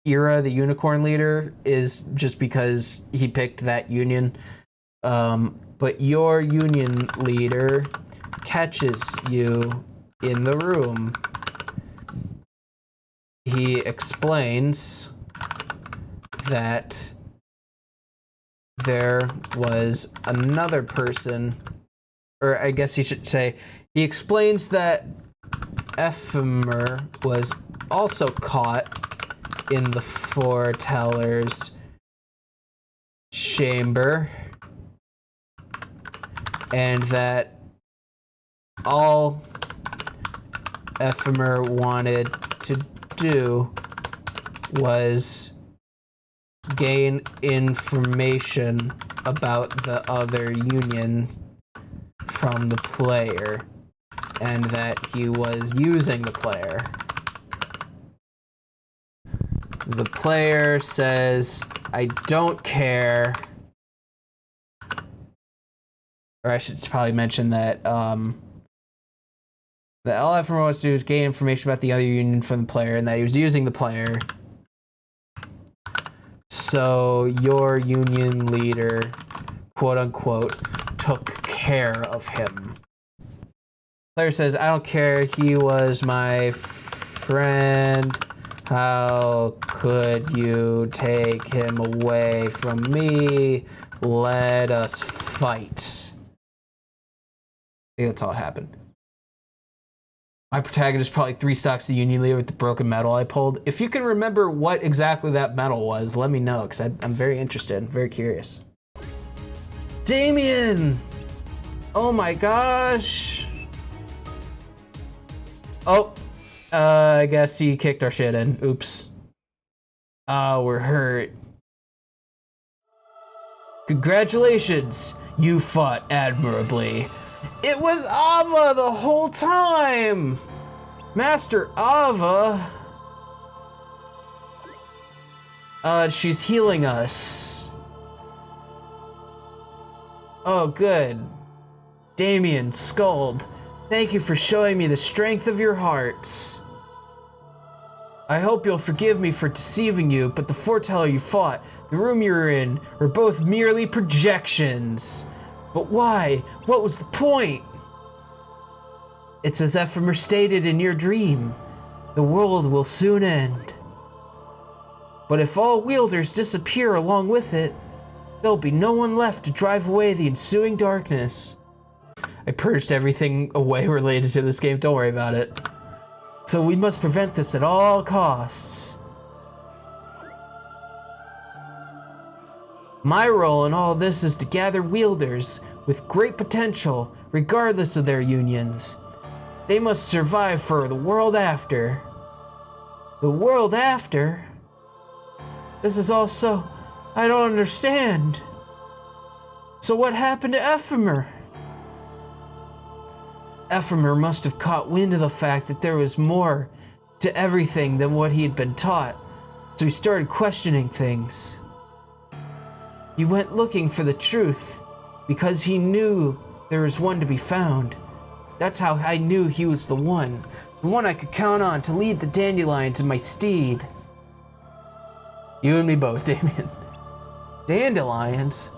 Ira, the unicorn leader, is just because he picked that union. But your union leader catches you in the room. He explains that there was another person, or I guess he should say, he explains that Ephemer was also caught in the Foreteller's chamber, and that all Ephemer wanted to do was gain information about the other union from the player, and that he was using the player. The player says, I don't care. Or I should probably mention that all Ephemer wants to do is gain information about the other union from the player, and that he was using the player. So your union leader, quote unquote, took care of him. Player says, I don't care, he was my friend. How could you take him away from me? Let us fight. I think that's all that happened. My protagonist probably 3 stocks of the Union leader with the broken medal I pulled. If you can remember what exactly that medal was, let me know, because I'm very interested, very curious. Damien! Oh my gosh! Oh, I guess he kicked our shit in. Oops. Oh, we're hurt. Congratulations! You fought admirably. It was Ava the whole time! Master Ava! She's healing us. Oh, good. Damien, Skuld, thank you for showing me the strength of your hearts. I hope you'll forgive me for deceiving you, but the foreteller you fought, the room you were in, were both merely projections. But why? What was the point? It's as Ephemer stated in your dream. The world will soon end. But if all wielders disappear along with it, there'll be no one left to drive away the ensuing darkness. I purged everything away related to this game, don't worry about it. So we must prevent this at all costs. My role in all this is to gather wielders with great potential, regardless of their unions. They must survive for the world after. The world after? This is also... I don't understand. So what happened to Ephemer? Ephemer must have caught wind of the fact that there was more to everything than what he had been taught, so he started questioning things. He went looking for the truth, because he knew there was one to be found. That's how I knew he was the one I could count on to lead the dandelions in my steed. You and me both, Damien. Dandelions?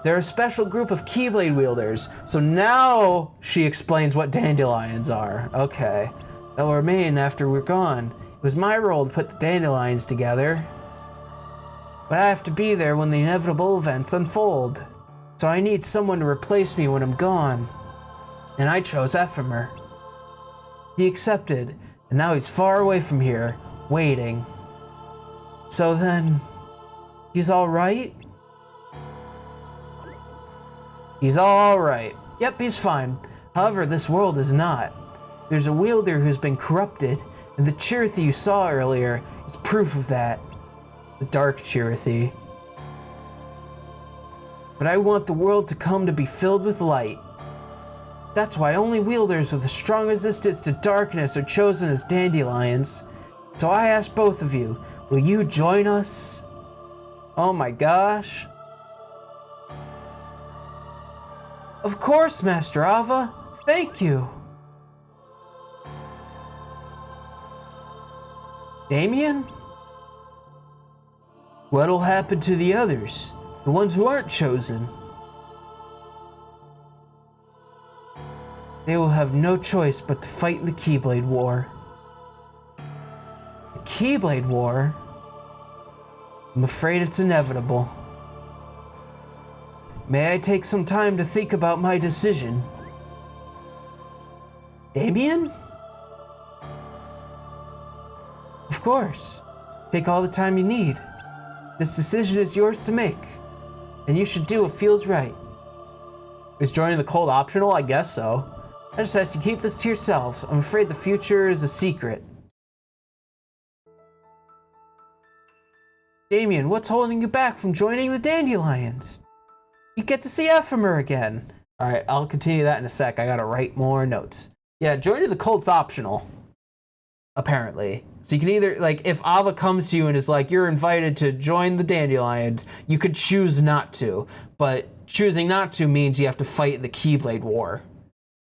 They're a special group of Keyblade wielders, so now she explains what dandelions are. Okay. They'll remain after we're gone. It was my role to put the dandelions together. But I have to be there when the inevitable events unfold. So I need someone to replace me when I'm gone. And I chose Ephemer. He accepted, and now he's far away from here, waiting. So then, he's all right? He's all right. Yep, he's fine. However, this world is not. There's a wielder who's been corrupted, and the Chirithy you saw earlier is proof of that. The Dark Chirithy. But I want the world to come to be filled with light. That's why only wielders with a strong resistance to darkness are chosen as dandelions. So I ask both of you, will you join us? Oh my gosh. Of course, Master Ava. Thank you. Damien? What'll happen to the others? The ones who aren't chosen? They will have no choice but to fight in the Keyblade War. The Keyblade War? I'm afraid it's inevitable. May I take some time to think about my decision? Damien? Of course. Take all the time you need. This decision is yours to make. And you should do what feels right. Is joining the cult optional? I guess so. I just ask you keep this to yourselves. I'm afraid the future is a secret. Damien, what's holding you back from joining the Dandelions? You get to see Ephemer again. Alright, I'll continue that in a sec. I gotta write more notes. Yeah, joining the cult's optional. Apparently. So you can either, like, if Ava comes to you and is like, you're invited to join the Dandelions, you could choose not to. But choosing not to means you have to fight in the Keyblade War.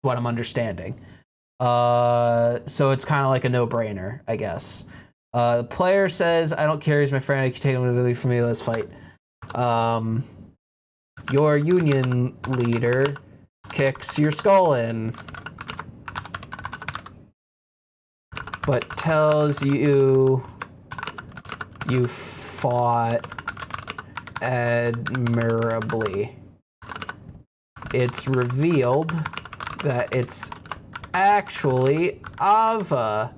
What I'm understanding. So it's kind of like a no-brainer, I guess. The player says, I don't care, he's my friend, I can take him to leave for me, let's fight. Your union leader kicks your skull in, but tells you you fought admirably. It's revealed that it's actually Ava,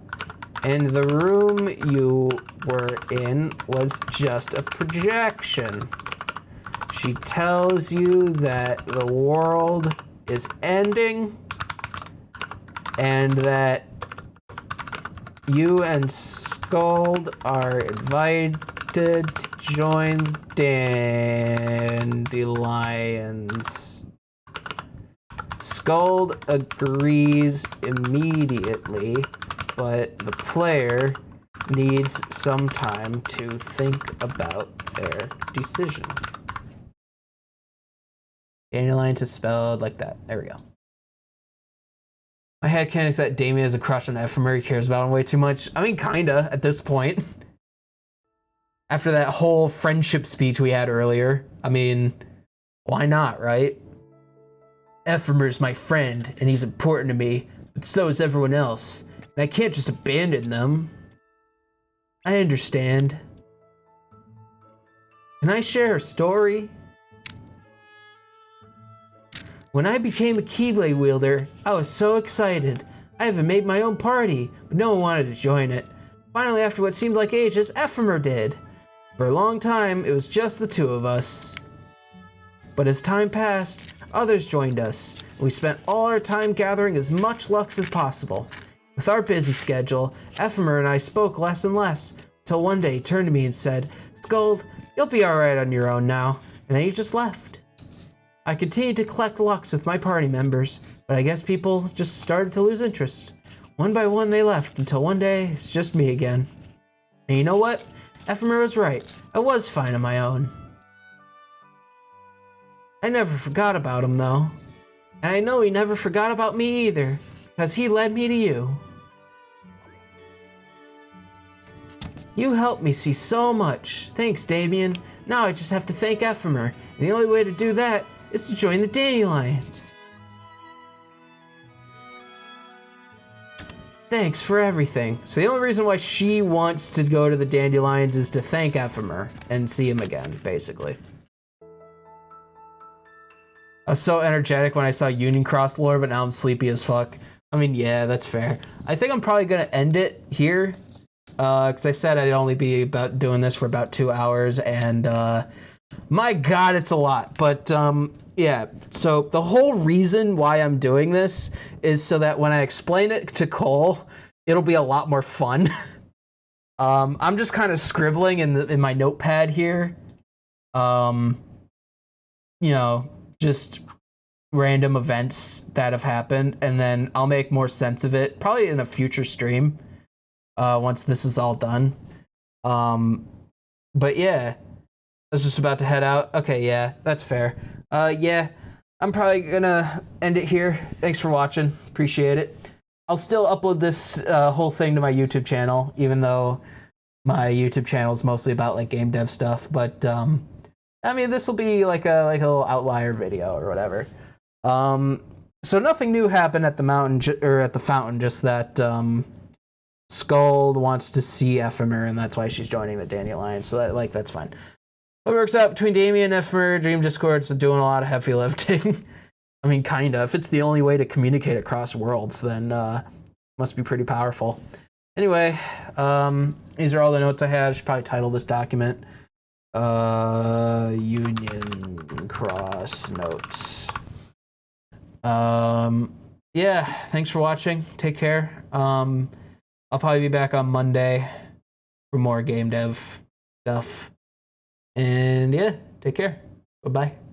and the room you were in was just a projection. She tells you that the world is ending and that you and Skuld are invited to join Dandelions. Skuld agrees immediately, but the player needs some time to think about their decision. Dandelions is spelled like that. There we go. My headcanon is that Damien has a crush on Ephemer. He cares about him way too much. I mean, kinda, at this point. After that whole friendship speech we had earlier. I mean, why not, right? Ephemer's my friend, and he's important to me, but so is everyone else. And I can't just abandon them. I understand. Can I share a story? When I became a Keyblade wielder, I was so excited. I even made my own party, but no one wanted to join it. Finally, after what seemed like ages, Ephemer did. For a long time, it was just the two of us. But as time passed, others joined us, and we spent all our time gathering as much Lux as possible. With our busy schedule, Ephemer and I spoke less and less, until one day he turned to me and said, "Skuld, you'll be alright on your own now," and then he just left. I continued to collect Lux with my party members, but I guess people just started to lose interest. One by one they left, until one day, it's just me again. And you know what? Ephemer was right. I was fine on my own. I never forgot about him, though. And I know he never forgot about me either, because he led me to you. You helped me see so much. Thanks, Damien. Now I just have to thank Ephemer, and the only way to do that is to join the Dandelions. Thanks for everything. So the only reason why she wants to go to the Dandelions is to thank Ephemer and see him again, basically. I was so energetic when I saw Union Cross lore, but now I'm sleepy as fuck. I mean, yeah, that's fair. I think I'm probably gonna end it here, because I said I'd only be about doing this for about 2 hours, and my god, it's a lot. But yeah, so the whole reason why I'm doing this is so that when I explain it to Cole, it'll be a lot more fun. I'm just kind of scribbling in my notepad here. You know, just random events that have happened, and then I'll make more sense of it, probably in a future stream, once this is all done. But yeah, I was just about to head out. Okay, yeah, that's fair. Yeah, I'm probably gonna end it here. Thanks for watching. Appreciate it. I'll still upload this whole thing to my YouTube channel, even though my YouTube channel is mostly about like game dev stuff. But I mean, this will be like a little outlier video or whatever. So nothing new happened at the mountain or at the fountain. Just that Skuld wants to see Ephemer, and that's why she's joining the Dandelions. So that's fine. What works out between Damien and Ephemer, Dream Discord's doing a lot of heavy lifting. I mean, kinda. If it's the only way to communicate across worlds, then must be pretty powerful. Anyway, these are all the notes I had. I should probably title this document Union Cross Notes. Yeah, thanks for watching. Take care. I'll probably be back on Monday for more game dev stuff. And yeah, take care. Bye-bye.